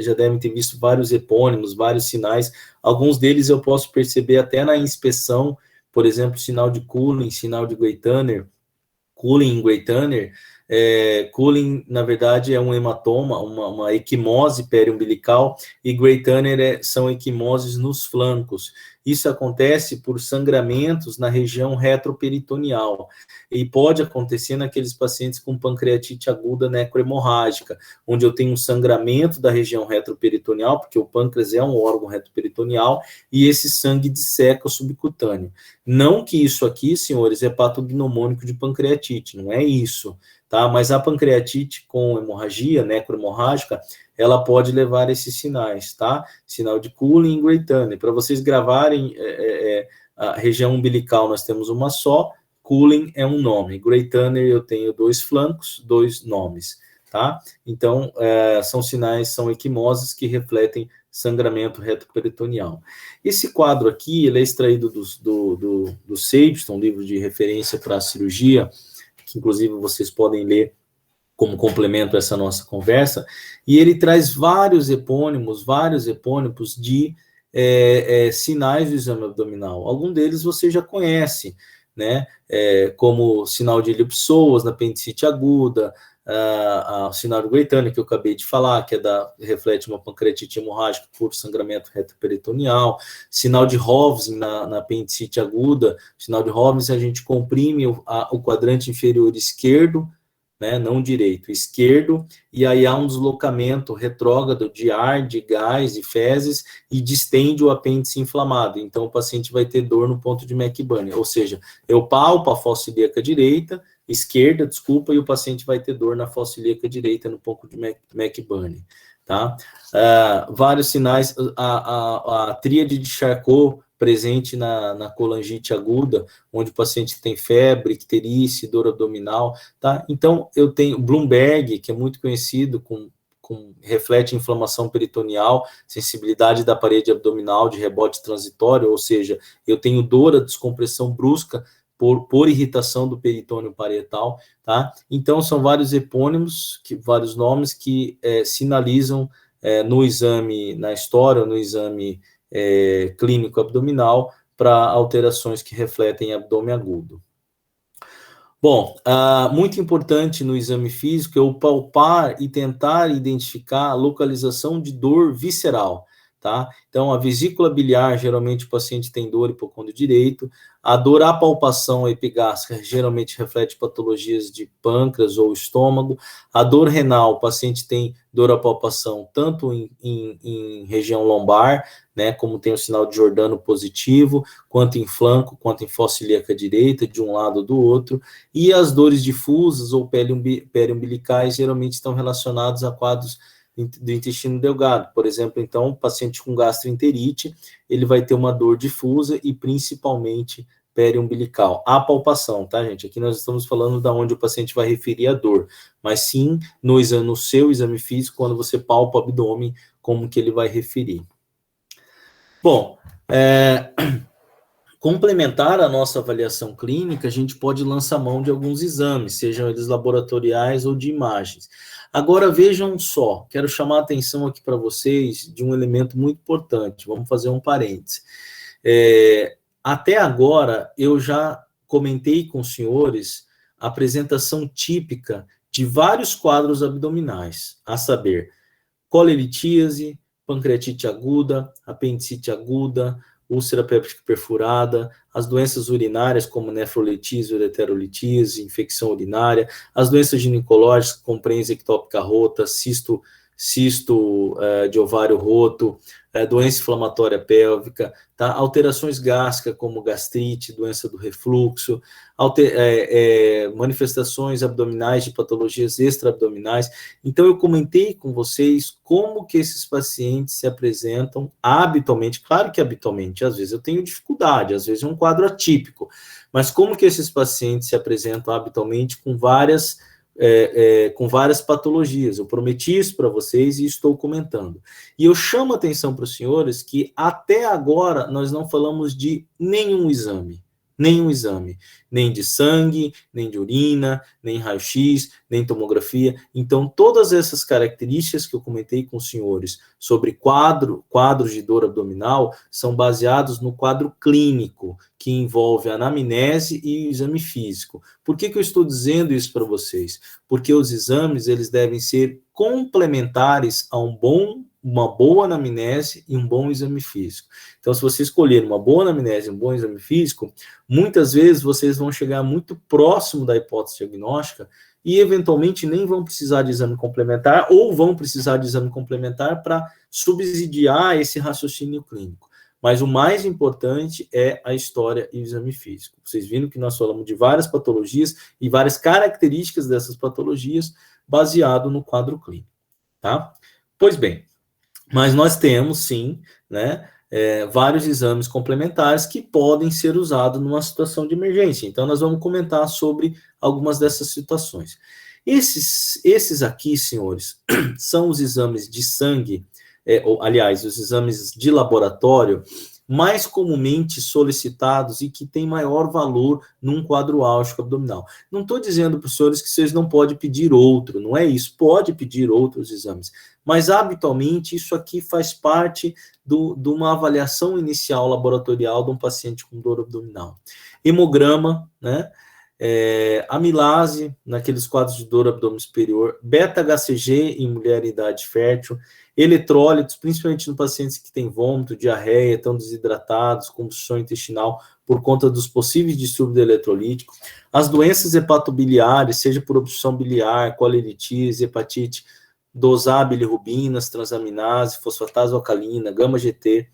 já devem ter visto vários epônimos, vários sinais. Alguns deles eu posso perceber até na inspeção, por exemplo, sinal de Cullen, sinal de Grey-Tanner. Cullen em Grey-Tanner, Cullen, na verdade, é um hematoma, uma equimose periumbilical, e Grey-Tanner são equimoses nos flancos. Isso acontece por sangramentos na região retroperitoneal, e pode acontecer naqueles pacientes com pancreatite aguda necrohemorrágica, onde eu tenho um sangramento da região retroperitoneal, porque o pâncreas é um órgão retroperitoneal, e esse sangue disseca o subcutâneo. Não que isso aqui, senhores, é patognomônico de pancreatite, não é isso, tá? Mas a pancreatite com hemorragia, necrohemorrágica, ela pode levar esses sinais, tá? Sinal de Cullen e Grey-Tanner. Para vocês gravarem a região umbilical, nós temos uma só, Cullen é um nome, Grey-Tanner eu tenho 2 flancos, 2 nomes, tá? Então, são sinais, são equimoses que refletem sangramento retroperitoneal. Esse quadro aqui, ele é extraído do Sabiston, livro de referência para a cirurgia, que inclusive vocês podem ler como complemento a essa nossa conversa, e ele traz vários epônimos de sinais do exame abdominal. Algum deles você já conhece, né? Como sinal de elipsoas na apendicite aguda, o sinal de Grey-Tanner que eu acabei de falar, que reflete uma pancreatite hemorrágica por sangramento retroperitoneal, sinal de Hovsing na apendicite aguda. Sinal de Hovsing, a gente comprime o quadrante inferior esquerdo, né, não direito, esquerdo, e aí há um deslocamento retrógrado de ar, de gás, de fezes, e distende o apêndice inflamado. Então, o paciente vai ter dor no ponto de McBurney, ou seja, eu palpo a fossa ilíaca esquerda, e o paciente vai ter dor na fossa ilíaca direita, no ponto de McBurney, tá? Vários sinais, a tríade de Charcot, presente na colangite aguda, onde o paciente tem febre, icterícia, dor abdominal, tá? Então, eu tenho Bloomberg, que é muito conhecido, reflete inflamação peritoneal, sensibilidade da parede abdominal de rebote transitório, ou seja, eu tenho dor, a descompressão brusca por irritação do peritônio parietal, tá? Então, são vários epônimos, vários nomes que sinalizam no exame, na história, no exame clínico abdominal, para alterações que refletem abdômen agudo. Bom, muito importante no exame físico é o palpar e tentar identificar a localização de dor visceral, tá? Então, a vesícula biliar, geralmente o paciente tem dor hipocôndrio direito, a dor à palpação epigástrica geralmente reflete patologias de pâncreas ou estômago, a dor renal, o paciente tem dor à palpação tanto em região lombar, né, como tem o sinal de Giordano positivo, quanto em flanco, quanto em fossa ilíaca direita, de um lado ou do outro, e as dores difusas ou periumbilicais geralmente estão relacionadas a quadros do intestino delgado. Por exemplo, então, o paciente com gastroenterite, ele vai ter uma dor difusa e principalmente periumbilical. A palpação, tá, gente? Aqui nós estamos falando da onde o paciente vai referir a dor, mas sim no seu exame físico, quando você palpa o abdômen, como que ele vai referir. Bom, complementar a nossa avaliação clínica, a gente pode lançar mão de alguns exames, sejam eles laboratoriais ou de imagens. Agora, vejam só, quero chamar a atenção aqui para vocês de um elemento muito importante, vamos fazer um parêntese. Até agora, eu já comentei com os senhores a apresentação típica de vários quadros abdominais, a saber, colelitíase, pancreatite aguda, apendicite aguda, úlcera péptica perfurada, as doenças urinárias como nefrolitise, ureterolitise, infecção urinária, as doenças ginecológicas como prensa ectópica rota, cisto de ovário roto, doença inflamatória pélvica, tá? Alterações gástricas como gastrite, doença do refluxo, manifestações abdominais de patologias extraabdominais. Então, eu comentei com vocês como que esses pacientes se apresentam habitualmente. Claro que habitualmente, às vezes eu tenho dificuldade, às vezes é um quadro atípico, mas como que esses pacientes se apresentam habitualmente com várias patologias. Eu prometi isso para vocês e estou comentando. E eu chamo a atenção para os senhores que até agora nós não falamos de nenhum exame, nem de sangue, nem de urina, nem raio-x, nem tomografia. Então, todas essas características que eu comentei com os senhores sobre quadros de dor abdominal são baseados no quadro clínico, que envolve a anamnese e o exame físico. Por que eu estou dizendo isso para vocês? Porque os exames, eles devem ser complementares a uma boa anamnese e um bom exame físico. Então, se você escolher uma boa anamnese e um bom exame físico, muitas vezes vocês vão chegar muito próximo da hipótese diagnóstica e, eventualmente, nem vão precisar de exame complementar ou vão precisar de exame complementar para subsidiar esse raciocínio clínico. Mas o mais importante é a história e o exame físico. Vocês viram que nós falamos de várias patologias e várias características dessas patologias baseado no quadro clínico, tá? Pois bem, mas nós temos, sim, né, vários exames complementares que podem ser usados numa situação de emergência. Então, nós vamos comentar sobre algumas dessas situações. Esses aqui, senhores, são os exames de sangue, aliás, os exames de laboratório mais comumente solicitados e que têm maior valor num quadro álgico abdominal. Não estou dizendo para os senhores que vocês não podem pedir outro, não é isso, pode pedir outros exames, mas habitualmente isso aqui faz parte de uma avaliação inicial laboratorial de um paciente com dor abdominal. Hemograma, né? Amilase, naqueles quadros de dor abdômen superior, beta-HCG em mulher em idade fértil, eletrólitos, principalmente em pacientes que têm vômito, diarreia, estão desidratados, combustão intestinal, por conta dos possíveis distúrbios eletrolíticos, as doenças hepatobiliares, seja por obstrução biliar, colelitise, hepatite, dosar bilirrubinas, transaminase, fosfatase alcalina, gama-GT,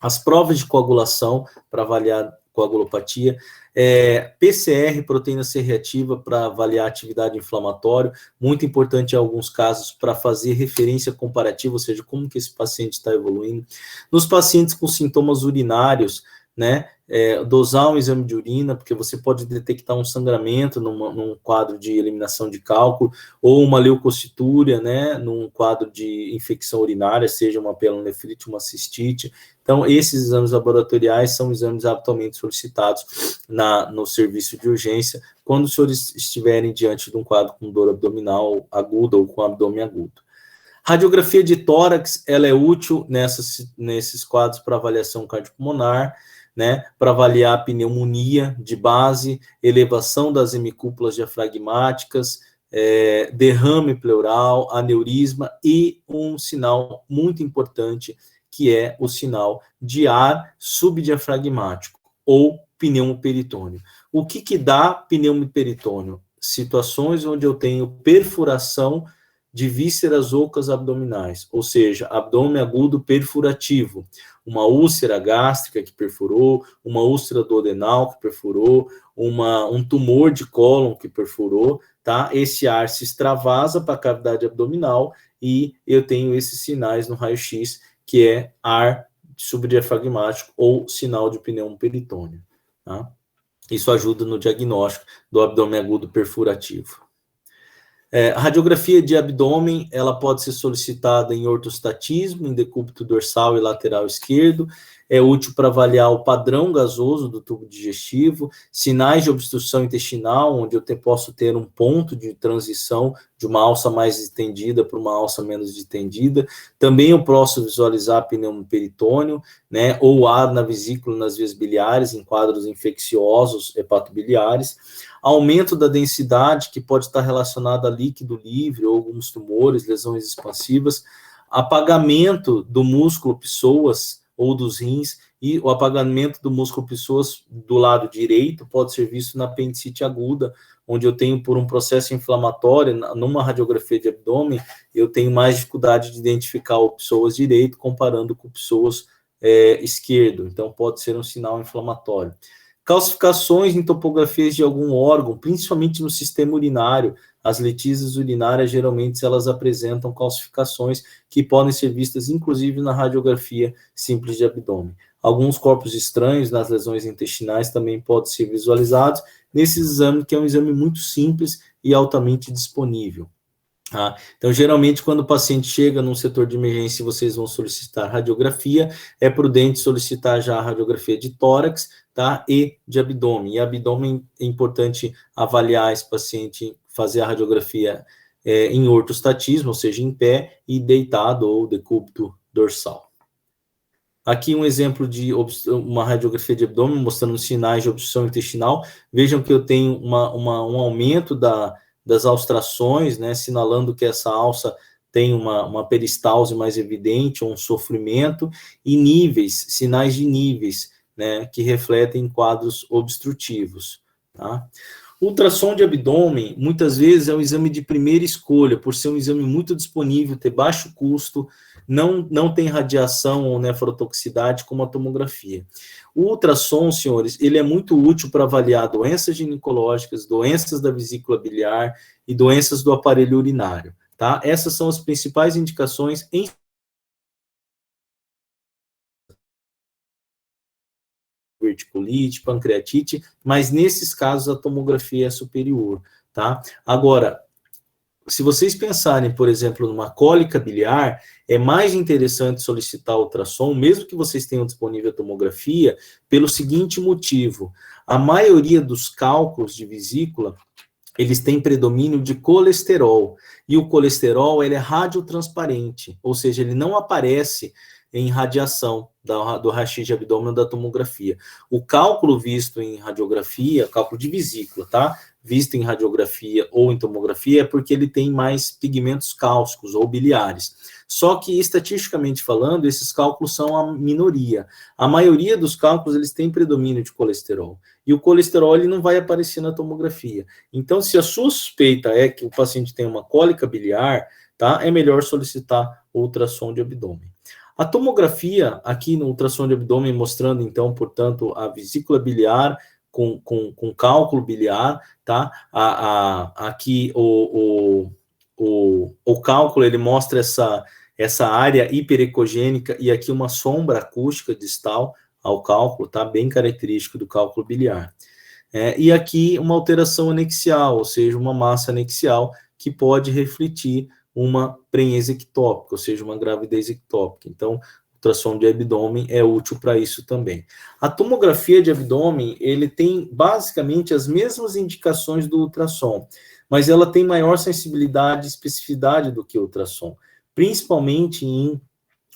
as provas de coagulação para avaliar coagulopatia, PCR, proteína C reativa para avaliar atividade inflamatória, muito importante em alguns casos para fazer referência comparativa, ou seja, como que esse paciente está evoluindo. Nos pacientes com sintomas urinários, né, dosar um exame de urina, porque você pode detectar um sangramento num quadro de eliminação de cálculo, ou uma leucocitúria, né, num quadro de infecção urinária, seja uma pielonefrite, uma cistite. Então, esses exames laboratoriais são exames habitualmente solicitados no serviço de urgência, quando os senhores estiverem diante de um quadro com dor abdominal aguda ou com abdômen agudo. Radiografia de tórax, ela é útil nesses quadros para avaliação cardiopulmonar, né, para avaliar a pneumonia de base, elevação das hemicúpulas diafragmáticas, derrame pleural, aneurisma e um sinal muito importante, que é o sinal de ar subdiafragmático, ou pneumoperitônio. O que dá pneumoperitônio? Situações onde eu tenho perfuração de vísceras ocas abdominais, ou seja, abdômen agudo perfurativo, uma úlcera gástrica que perfurou, uma úlcera duodenal que perfurou, um tumor de cólon que perfurou, tá? Esse ar se extravasa para a cavidade abdominal e eu tenho esses sinais no raio-x, que é ar subdiafragmático ou sinal de pneumoperitônio, tá? Isso ajuda no diagnóstico do abdômen agudo perfurativo. A radiografia de abdômen, ela pode ser solicitada em ortostatismo, em decúbito dorsal e lateral esquerdo, é útil para avaliar o padrão gasoso do tubo digestivo, sinais de obstrução intestinal, onde eu posso ter um ponto de transição de uma alça mais distendida para uma alça menos distendida. Também eu posso visualizar pneumoperitônio, né, ou ar na vesícula, nas vias biliares, em quadros infecciosos hepatobiliares. Aumento da densidade, que pode estar relacionado a líquido livre, ou alguns tumores, lesões expansivas. Apagamento do músculo psoas, ou dos rins, e o apagamento do músculo psoas do lado direito pode ser visto na apendicite aguda, onde eu tenho, por um processo inflamatório, numa radiografia de abdômen, eu tenho mais dificuldade de identificar o psoas direito, comparando com o psoas esquerdo, então pode ser um sinal inflamatório. Calcificações em topografias de algum órgão, principalmente no sistema urinário. As litíases urinárias, geralmente, elas apresentam calcificações que podem ser vistas, inclusive, na radiografia simples de abdômen. Alguns corpos estranhos nas lesões intestinais também podem ser visualizados nesse exame, que é um exame muito simples e altamente disponível. Então, geralmente, quando o paciente chega num setor de emergência e vocês vão solicitar radiografia, é prudente solicitar já a radiografia de tórax, tá? E de abdômen. E abdômen é importante avaliar esse paciente, fazer a radiografia em ortostatismo, ou seja, em pé e deitado ou decúbito dorsal. Aqui um exemplo de uma radiografia de abdômen mostrando sinais de obstrução intestinal. Vejam que eu tenho um aumento das alstrações, né, sinalando que essa alça tem uma peristalse mais evidente, um sofrimento, e níveis, sinais de níveis, né, que refletem quadros obstrutivos, tá? Ultrassom de abdômen, muitas vezes, é um exame de primeira escolha, por ser um exame muito disponível, ter baixo custo, não tem radiação ou nefrotoxicidade como a tomografia. O ultrassom, senhores, ele é muito útil para avaliar doenças ginecológicas, doenças da vesícula biliar e doenças do aparelho urinário, tá? Essas são as principais indicações em verticulite, pancreatite, mas nesses casos a tomografia é superior, tá? Agora, se vocês pensarem, por exemplo, numa cólica biliar, é mais interessante solicitar ultrassom, mesmo que vocês tenham disponível a tomografia, pelo seguinte motivo: a maioria dos cálculos de vesícula, eles têm predomínio de colesterol, e o colesterol, ele é radiotransparente, ou seja, ele não aparece em radiação do raio-x de abdômen da tomografia. O cálculo visto em radiografia, cálculo de vesícula, tá? Visto em radiografia ou em tomografia, é porque ele tem mais pigmentos cálcicos ou biliares. Só que, estatisticamente falando, esses cálculos são a minoria. A maioria dos cálculos, eles têm predomínio de colesterol. E o colesterol, ele não vai aparecer na tomografia. Então, se a sua suspeita é que o paciente tem uma cólica biliar, tá? É melhor solicitar ultrassom de abdômen. A tomografia, aqui no ultrassom de abdômen, mostrando, então, portanto, a vesícula biliar com cálculo biliar, tá? Aqui o cálculo, ele mostra essa área hiperecogênica e aqui uma sombra acústica distal ao cálculo, tá? Bem característico do cálculo biliar. E aqui uma alteração anexial, ou seja, uma massa anexial que pode refletir uma prenhese ectópica, ou seja, uma gravidez ectópica. Então, ultrassom de abdômen é útil para isso também. A tomografia de abdômen, ele tem basicamente as mesmas indicações do ultrassom, mas ela tem maior sensibilidade e especificidade do que o ultrassom, principalmente em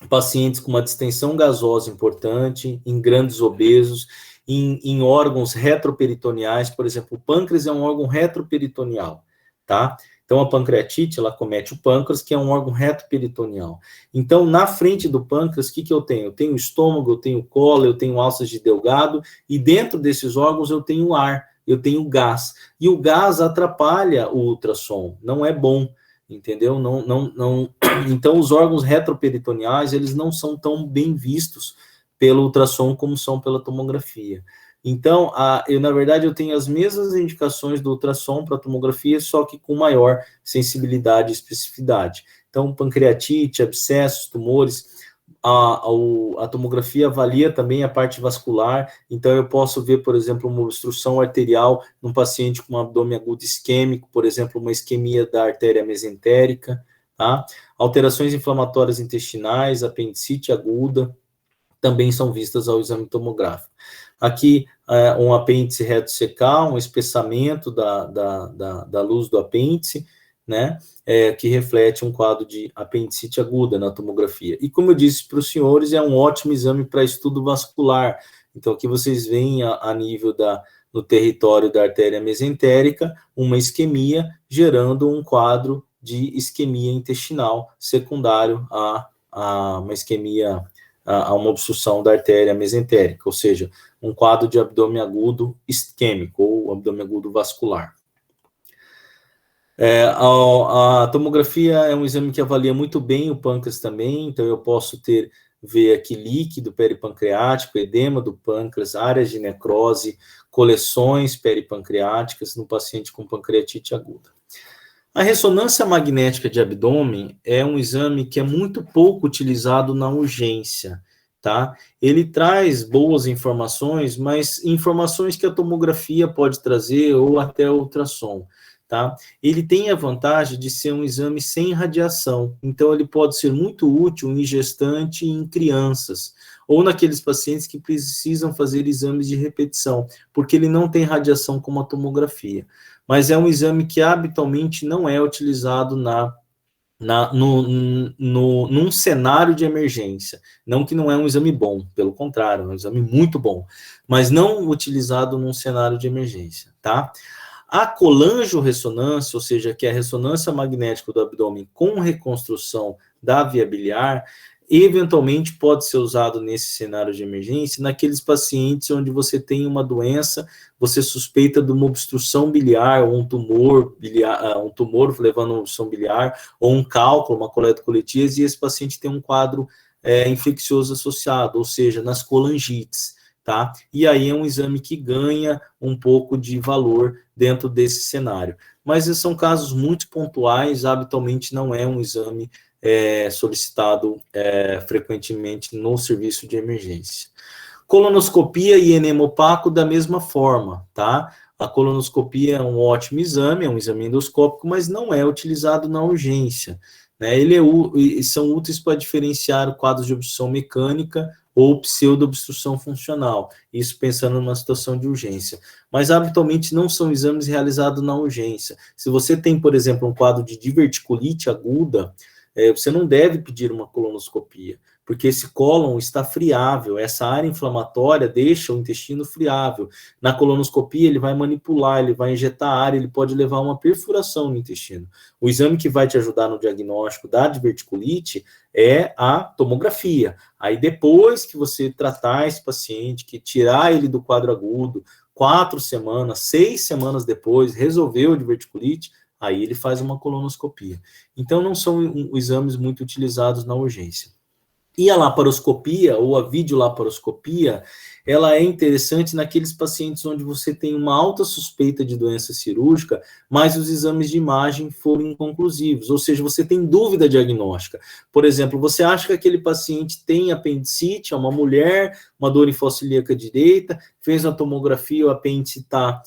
pacientes com uma distensão gasosa importante, em grandes obesos, em órgãos retroperitoneais, por exemplo, o pâncreas é um órgão retroperitoneal, tá? Então, a pancreatite, ela acomete o pâncreas, que é um órgão reto-peritoneal. Então, na frente do pâncreas, o que eu tenho? Eu tenho estômago, eu tenho cólon, eu tenho alças de Delgado, e dentro desses órgãos eu tenho ar, eu tenho gás. E o gás atrapalha o ultrassom, não é bom, entendeu? Então, os órgãos retroperitoneais, eles não são tão bem vistos pelo ultrassom como são pela tomografia. Então, na verdade, eu tenho as mesmas indicações do ultrassom para a tomografia, só que com maior sensibilidade e especificidade. Então, pancreatite, abscessos, tumores, a tomografia avalia também a parte vascular, então eu posso ver, por exemplo, uma obstrução arterial num paciente com um abdômen agudo isquêmico, por exemplo, uma isquemia da artéria mesentérica, tá? Alterações inflamatórias intestinais, apendicite aguda, também são vistas ao exame tomográfico. Aqui, um apêndice reto secal, um espessamento da luz do apêndice, né, que reflete um quadro de apendicite aguda na tomografia. E como eu disse para os senhores, é um ótimo exame para estudo vascular. Então, aqui vocês veem a nível no território da artéria mesentérica, uma isquemia, gerando um quadro de isquemia intestinal secundário a uma isquemia, a uma obstrução da artéria mesentérica, ou seja, um quadro de abdômen agudo isquêmico ou abdômen agudo vascular. A tomografia é um exame que avalia muito bem o pâncreas também, então eu posso ver aqui líquido peripancreático, edema do pâncreas, áreas de necrose, coleções peripancreáticas no paciente com pancreatite aguda. A ressonância magnética de abdômen é um exame que é muito pouco utilizado na urgência, tá? Ele traz boas informações, mas informações que a tomografia pode trazer ou até o ultrassom, tá? Ele tem a vantagem de ser um exame sem radiação, então ele pode ser muito útil em gestante e em crianças, ou naqueles pacientes que precisam fazer exames de repetição, porque ele não tem radiação como a tomografia. Mas é um exame que habitualmente não é utilizado num cenário de emergência. Não que não é um exame bom, pelo contrário, é um exame muito bom, mas não utilizado num cenário de emergência, tá? A colangiorressonância, ou seja, que é a ressonância magnética do abdômen com reconstrução da via biliar, eventualmente pode ser usado nesse cenário de emergência naqueles pacientes onde você tem uma doença, você suspeita de uma obstrução biliar, ou um tumor biliar, um tumor levando a uma obstrução biliar, ou um cálculo, uma coletocolitise, e esse paciente tem um quadro infeccioso associado, ou seja, nas colangites, tá? E aí é um exame que ganha um pouco de valor dentro desse cenário. Mas esses são casos muito pontuais, habitualmente não é um exame solicitado frequentemente no serviço de emergência. Colonoscopia e enema opaco da mesma forma, tá? A colonoscopia é um ótimo exame, é um exame endoscópico, mas não é utilizado na urgência, né? São úteis para diferenciar quadros de obstrução mecânica ou pseudo-obstrução funcional, isso pensando numa situação de urgência. Mas, habitualmente, não são exames realizados na urgência. Se você tem, por exemplo, um quadro de diverticulite aguda, você não deve pedir uma colonoscopia, porque esse cólon está friável, essa área inflamatória deixa o intestino friável. Na colonoscopia, ele vai manipular, ele vai injetar ar, ele pode levar a uma perfuração no intestino. O exame que vai te ajudar no diagnóstico da diverticulite é a tomografia. Aí, depois que você tratar esse paciente, que tirar ele do quadro agudo, 4 semanas, 6 semanas depois, resolveu a diverticulite, aí ele faz uma colonoscopia. Então, não são exames muito utilizados na urgência. E a laparoscopia, ou a videolaparoscopia, ela é interessante naqueles pacientes onde você tem uma alta suspeita de doença cirúrgica, mas os exames de imagem foram inconclusivos, ou seja, você tem dúvida diagnóstica. Por exemplo, você acha que aquele paciente tem apendicite, é uma mulher, uma dor hiposcilíaca direita, fez a tomografia, o apêndice está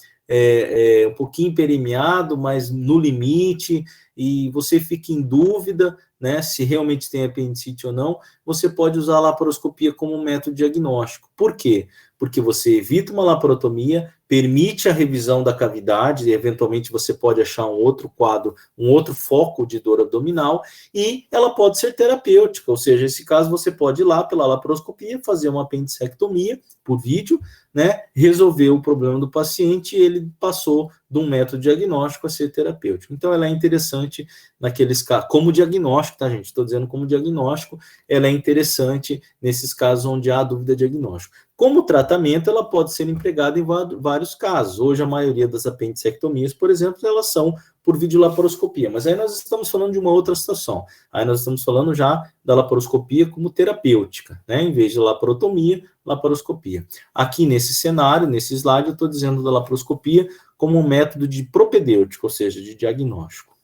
um pouquinho permeado, mas no limite, e você fica em dúvida, né, se realmente tem apendicite ou não, você pode usar a laparoscopia como método diagnóstico. Por quê? Porque você evita uma laparotomia, permite a revisão da cavidade, e eventualmente você pode achar um outro quadro, um outro foco de dor abdominal, e ela pode ser terapêutica, ou seja, nesse caso você pode ir lá pela laparoscopia, fazer uma apendicectomia por vídeo, né, resolver o problema do paciente, e ele passou de um método diagnóstico a ser terapêutico. Então, ela é interessante naqueles casos, como diagnóstico, tá, gente? Estou dizendo como diagnóstico, ela é interessante nesses casos onde há dúvida diagnóstica. Como tratamento, ela pode ser empregada em vários casos. Hoje, a maioria das apendicectomias, por exemplo, elas são por videolaparoscopia, mas aí nós estamos falando de uma outra situação. Aí nós estamos falando já da laparoscopia como terapêutica, né? Em vez de laparotomia, laparoscopia. Aqui nesse cenário, nesse slide, eu estou dizendo da laparoscopia como um método de propedêutico, ou seja, de diagnóstico.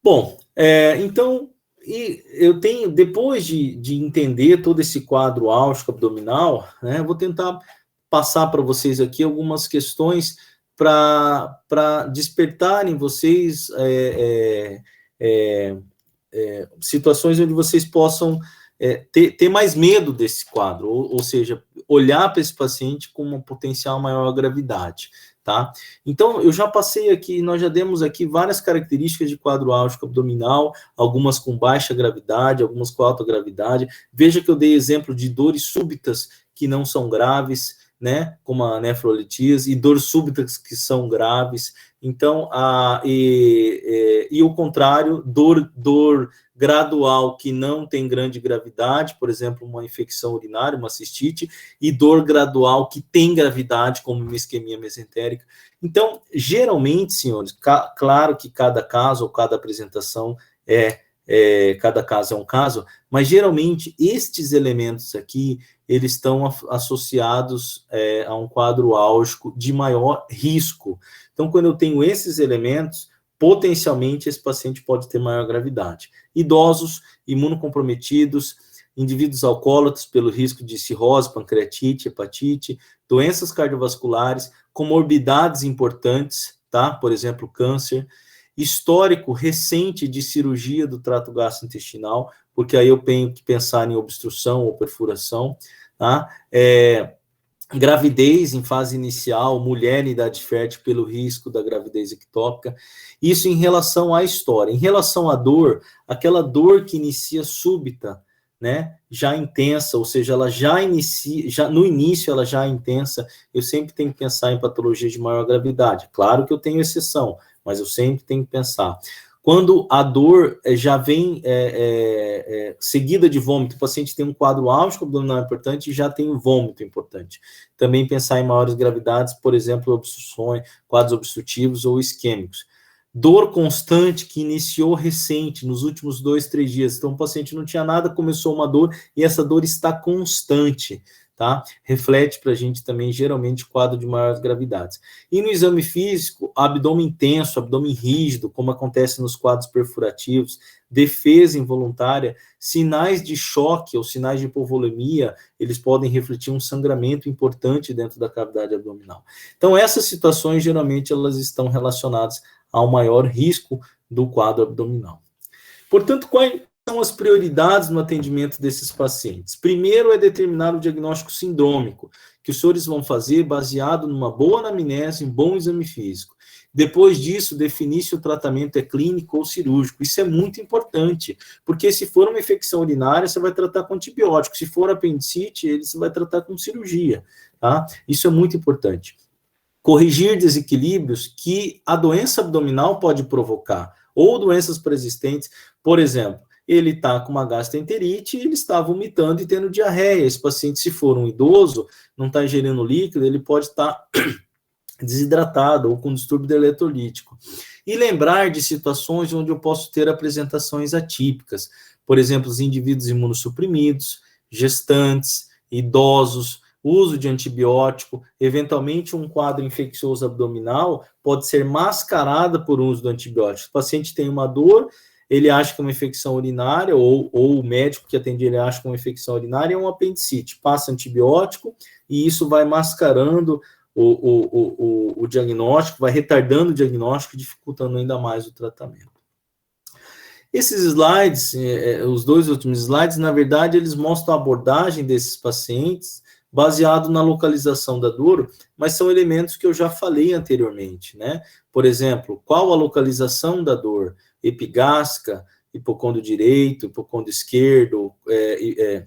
Bom, então, eu tenho, depois de entender todo esse quadro áustico abdominal, né, eu vou tentar passar para vocês aqui algumas questões para despertarem vocês situações onde vocês possam ter mais medo desse quadro, ou seja, olhar para esse paciente com uma potencial maior gravidade, tá? Então, eu já passei aqui, nós já demos aqui várias características de quadro áustico abdominal, algumas com baixa gravidade, algumas com alta gravidade. Veja que eu dei exemplo de dores súbitas que não são graves, né, como a nefrolitíase, e dores súbitas que são graves. Então, e o contrário, dor gradual que não tem grande gravidade, por exemplo, uma infecção urinária, uma cistite, e dor gradual que tem gravidade, como uma isquemia mesentérica. Então, geralmente, senhores, claro que cada caso ou cada apresentação cada caso é um caso, mas geralmente estes elementos aqui, eles estão associados a um quadro álgico de maior risco. Então, quando eu tenho esses elementos, potencialmente esse paciente pode ter maior gravidade. Idosos, imunocomprometidos, indivíduos alcoólatras pelo risco de cirrose, pancreatite, hepatite, doenças cardiovasculares, comorbidades importantes, tá? Por exemplo, câncer, histórico recente de cirurgia do trato gastrointestinal, porque aí eu tenho que pensar em obstrução ou perfuração, tá? Gravidez em fase inicial, mulher em idade fértil pelo risco da gravidez ectópica, isso em relação à história. Em relação à dor, aquela dor que inicia súbita, né, já intensa, ou seja, ela já inicia, no início ela já é intensa, eu sempre tenho que pensar em patologia de maior gravidade. Claro que eu tenho exceção, mas eu sempre tenho que pensar. Quando a dor já vem seguida de vômito, o paciente tem um quadro álgico abdominal importante e já tem um vômito importante. Também pensar em maiores gravidades, por exemplo, obstruções, quadros obstrutivos ou isquêmicos. Dor constante que iniciou recente, nos últimos 2, 3 dias. Então, o paciente não tinha nada, começou uma dor e essa dor está constante, tá? Reflete para a gente também, geralmente, quadro de maiores gravidades. E no exame físico, abdômen tenso, abdômen rígido, como acontece nos quadros perfurativos, defesa involuntária, sinais de choque ou sinais de hipovolemia, eles podem refletir um sangramento importante dentro da cavidade abdominal. Então, essas situações, geralmente, elas estão relacionadas ao maior risco do quadro abdominal. Portanto, quais são as prioridades no atendimento desses pacientes? Primeiro é determinar o diagnóstico sindrômico, que os senhores vão fazer baseado numa boa anamnese, um bom exame físico. Depois disso, definir se o tratamento é clínico ou cirúrgico. Isso é muito importante, porque se for uma infecção urinária, você vai tratar com antibiótico. Se for apendicite, você vai tratar com cirurgia, tá? Isso é muito importante. Corrigir desequilíbrios que a doença abdominal pode provocar, ou doenças preexistentes, por exemplo, ele está com uma gastroenterite e ele está vomitando e tendo diarreia. Esse paciente, se for um idoso, não está ingerindo líquido, ele pode estar desidratado ou com distúrbio eletrolítico. E lembrar de situações onde eu posso ter apresentações atípicas, por exemplo, os indivíduos imunossuprimidos, gestantes, idosos, uso de antibiótico, eventualmente um quadro infeccioso abdominal pode ser mascarada por uso do antibiótico. O paciente tem uma dor, ele acha que é uma infecção urinária, ou o médico que atende ele acha que é uma infecção urinária, é um apendicite. Passa antibiótico e isso vai mascarando o diagnóstico, vai retardando o diagnóstico, dificultando ainda mais o tratamento. Esses slides, os 2 últimos slides, na verdade, eles mostram a abordagem desses pacientes baseado na localização da dor, mas são elementos que eu já falei anteriormente, né? Por exemplo, qual a localização da dor? Epigástrica, hipocôndrio direito, hipocôndrio esquerdo,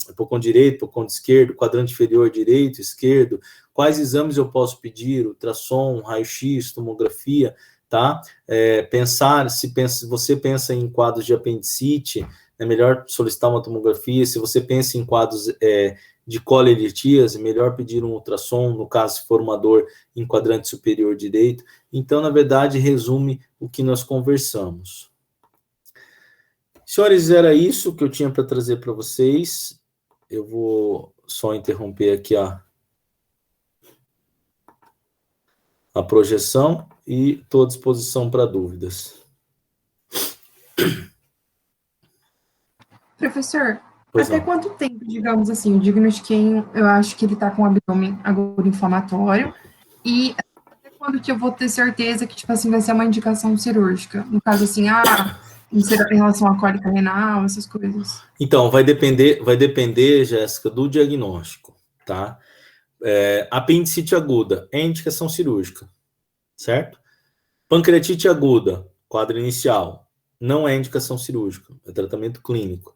hipocôndrio direito, hipocôndrio esquerdo, quadrante inferior direito, esquerdo, quais exames eu posso pedir, ultrassom, raio-x, tomografia, tá? Se você pensa em quadros de apendicite, é melhor solicitar uma tomografia. Se você pensa em quadros de colelitíase, melhor pedir um ultrassom, no caso, se for uma dor em quadrante superior direito. Então, na verdade, resume o que nós conversamos. Senhores, era isso que eu tinha para trazer para vocês. Eu vou só interromper aqui a projeção e estou à disposição para dúvidas. Professor, Pois até não. quanto tempo, digamos assim, eu diagnostiquei, eu acho que ele está com o abdômen agudo inflamatório, e até quando que eu vou ter certeza que, tipo assim, vai ser uma indicação cirúrgica? No caso, assim, em relação à cólica renal, essas coisas. Então, vai depender, Jéssica, do diagnóstico, tá? Apendicite aguda é indicação cirúrgica, certo? Pancreatite aguda, quadro inicial, não é indicação cirúrgica, é tratamento clínico.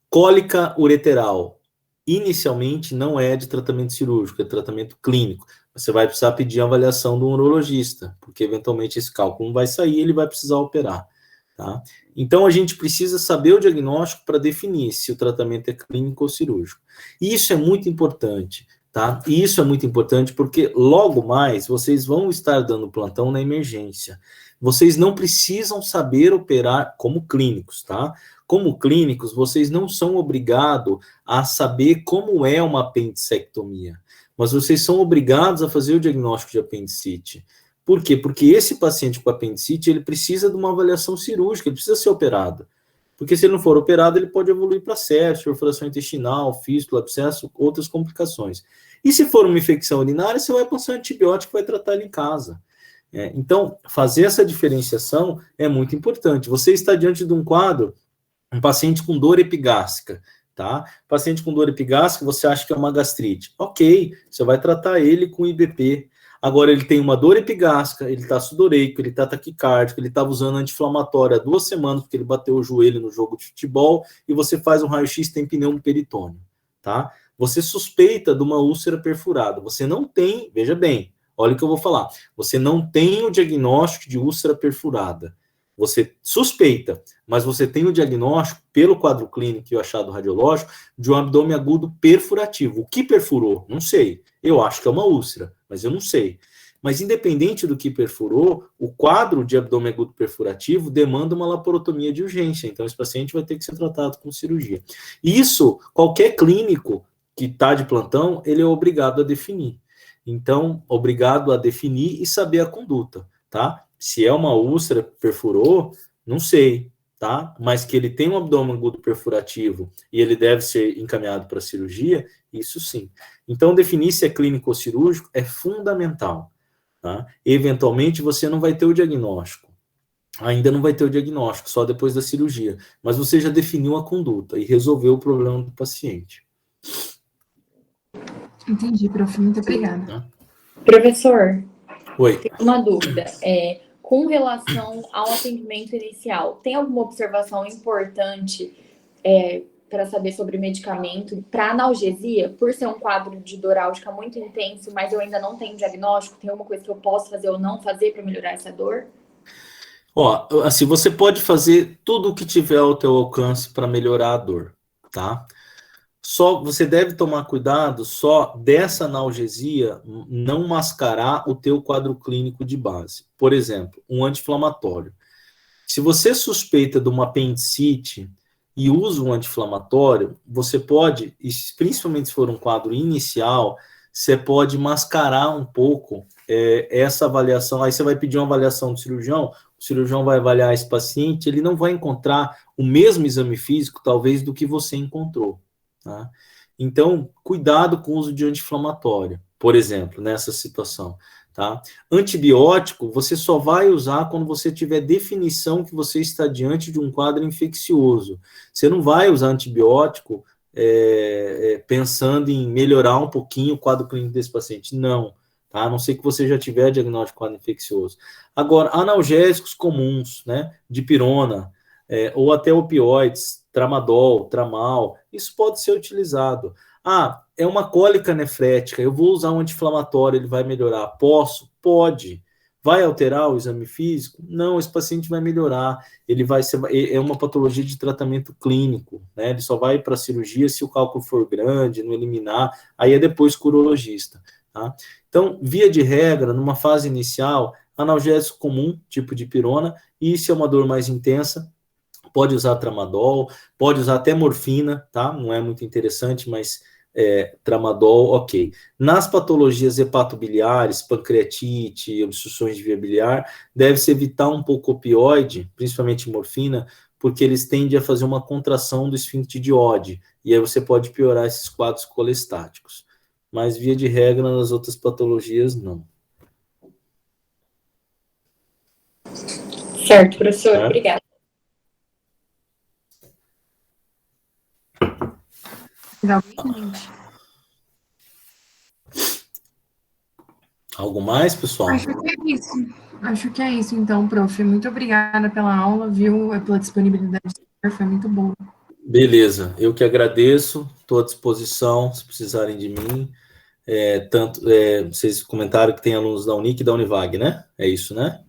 Cólica ureteral, inicialmente não é de tratamento cirúrgico, é tratamento clínico. Você vai precisar pedir a avaliação do urologista, porque eventualmente esse cálculo não vai sair, ele vai precisar operar, tá? Então a gente precisa saber o diagnóstico para definir se o tratamento é clínico ou cirúrgico. E isso é muito importante, tá? E isso é muito importante porque logo mais vocês vão estar dando plantão na emergência. Vocês não precisam saber operar como clínicos, tá? Como clínicos, vocês não são obrigados a saber como é uma apendicectomia, mas vocês são obrigados a fazer o diagnóstico de apendicite. Por quê? Porque esse paciente com apendicite, ele precisa de uma avaliação cirúrgica, ele precisa ser operado. Porque se ele não for operado, ele pode evoluir para sepsis, perfuração intestinal, fístula, abscesso, outras complicações. E se for uma infecção urinária, você vai passar um antibiótico e vai tratar ele em casa. Então, fazer essa diferenciação é muito importante. Você está diante de um quadro, um paciente com dor epigástrica, tá? Paciente com dor epigástrica, você acha que é uma gastrite. Ok, você vai tratar ele com IBP. Agora, ele tem uma dor epigástrica, ele está sudoreico, ele está taquicárdico, ele estava usando anti-inflamatório há 2 semanas, porque ele bateu o joelho no jogo de futebol, e você faz um raio-x, tem pneumo peritônio, tá? Você suspeita de uma úlcera perfurada. Você não tem, veja bem, olha o que eu vou falar, você não tem o diagnóstico de úlcera perfurada. Você suspeita, mas você tem o diagnóstico, pelo quadro clínico e o achado radiológico, de um abdômen agudo perfurativo. O que perfurou? Não sei. Eu acho que é uma úlcera, mas eu não sei. Mas independente do que perfurou, o quadro de abdômen agudo perfurativo demanda uma laparotomia de urgência. Então, esse paciente vai ter que ser tratado com cirurgia. Isso, qualquer clínico que está de plantão, ele é obrigado a definir. Então, obrigado a definir e saber a conduta, tá? Se é uma úlcera, perfurou, não sei, tá? Mas que ele tem um abdômen agudo perfurativo e ele deve ser encaminhado para cirurgia, isso sim. Então, definir se é clínico ou cirúrgico é fundamental, tá? Eventualmente, você não vai ter o diagnóstico. Ainda não vai ter o diagnóstico, só depois da cirurgia. Mas você já definiu a conduta e resolveu o problema do paciente. Entendi, prof. Muito obrigada. Tá? Professor, Oi. tem uma dúvida. Com relação ao atendimento inicial, tem alguma observação importante para saber sobre medicamento para analgesia? Por ser um quadro de dor álgica muito intenso, mas eu ainda não tenho diagnóstico, tem alguma coisa que eu posso fazer ou não fazer para melhorar essa dor? Ó, assim, você pode fazer tudo o que tiver ao teu alcance para melhorar a dor, tá? Só você deve tomar cuidado só dessa analgesia não mascarar o teu quadro clínico de base. Por exemplo, um anti-inflamatório. Se você suspeita de uma apendicite e usa um anti-inflamatório, você pode, principalmente se for um quadro inicial, você pode mascarar um pouco essa avaliação. Aí você vai pedir uma avaliação do cirurgião, o cirurgião vai avaliar esse paciente, ele não vai encontrar o mesmo exame físico, talvez, do que você encontrou. Tá? Então, cuidado com o uso de anti-inflamatório, por exemplo, nessa situação. Tá? Antibiótico, você só vai usar quando você tiver definição que você está diante de um quadro infeccioso. Você não vai usar antibiótico pensando em melhorar um pouquinho o quadro clínico desse paciente. Não. Tá? A não ser que você já tiver diagnóstico de quadro infeccioso. Agora, analgésicos comuns, né? Dipirona, ou até opioides, tramadol, tramal, isso pode ser utilizado. Ah, é uma cólica nefrética, eu vou usar um anti-inflamatório, ele vai melhorar. Posso? Pode. Vai alterar o exame físico? Não, esse paciente vai melhorar. Ele vai ser, é uma patologia de tratamento clínico, né? Ele só vai para a cirurgia se o cálculo for grande, não eliminar, aí é depois com o urologista, tá? Então, via de regra, numa fase inicial, analgésico comum, tipo de pirona, e se é uma dor mais intensa, pode usar tramadol, pode usar até morfina, tá? Não é muito interessante, mas tramadol, ok. Nas patologias hepatobiliares, pancreatite, obstruções de via biliar, deve-se evitar um pouco opioide, principalmente morfina, porque eles tendem a fazer uma contração do esfíncter de Oddi, e aí você pode piorar esses quadros colestáticos. Mas, via de regra, nas outras patologias, não. Certo, professor. Obrigada. Finalmente. Algo mais, pessoal? Acho que é isso. Acho que é isso, então, prof. Muito obrigada pela aula, viu? Pela disponibilidade, foi muito boa. Beleza, eu que agradeço, estou à disposição, se precisarem de mim. Vocês comentaram que tem alunos da Unic e da Univag, né? É isso, né?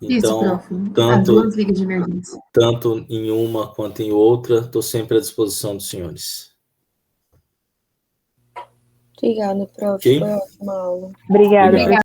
Então, isso, prof. As duas ligas de emergência. Tanto em uma quanto em outra, estou sempre à disposição dos senhores. Obrigada, prof. Okay? Foi ótima aula. Obrigada, professor.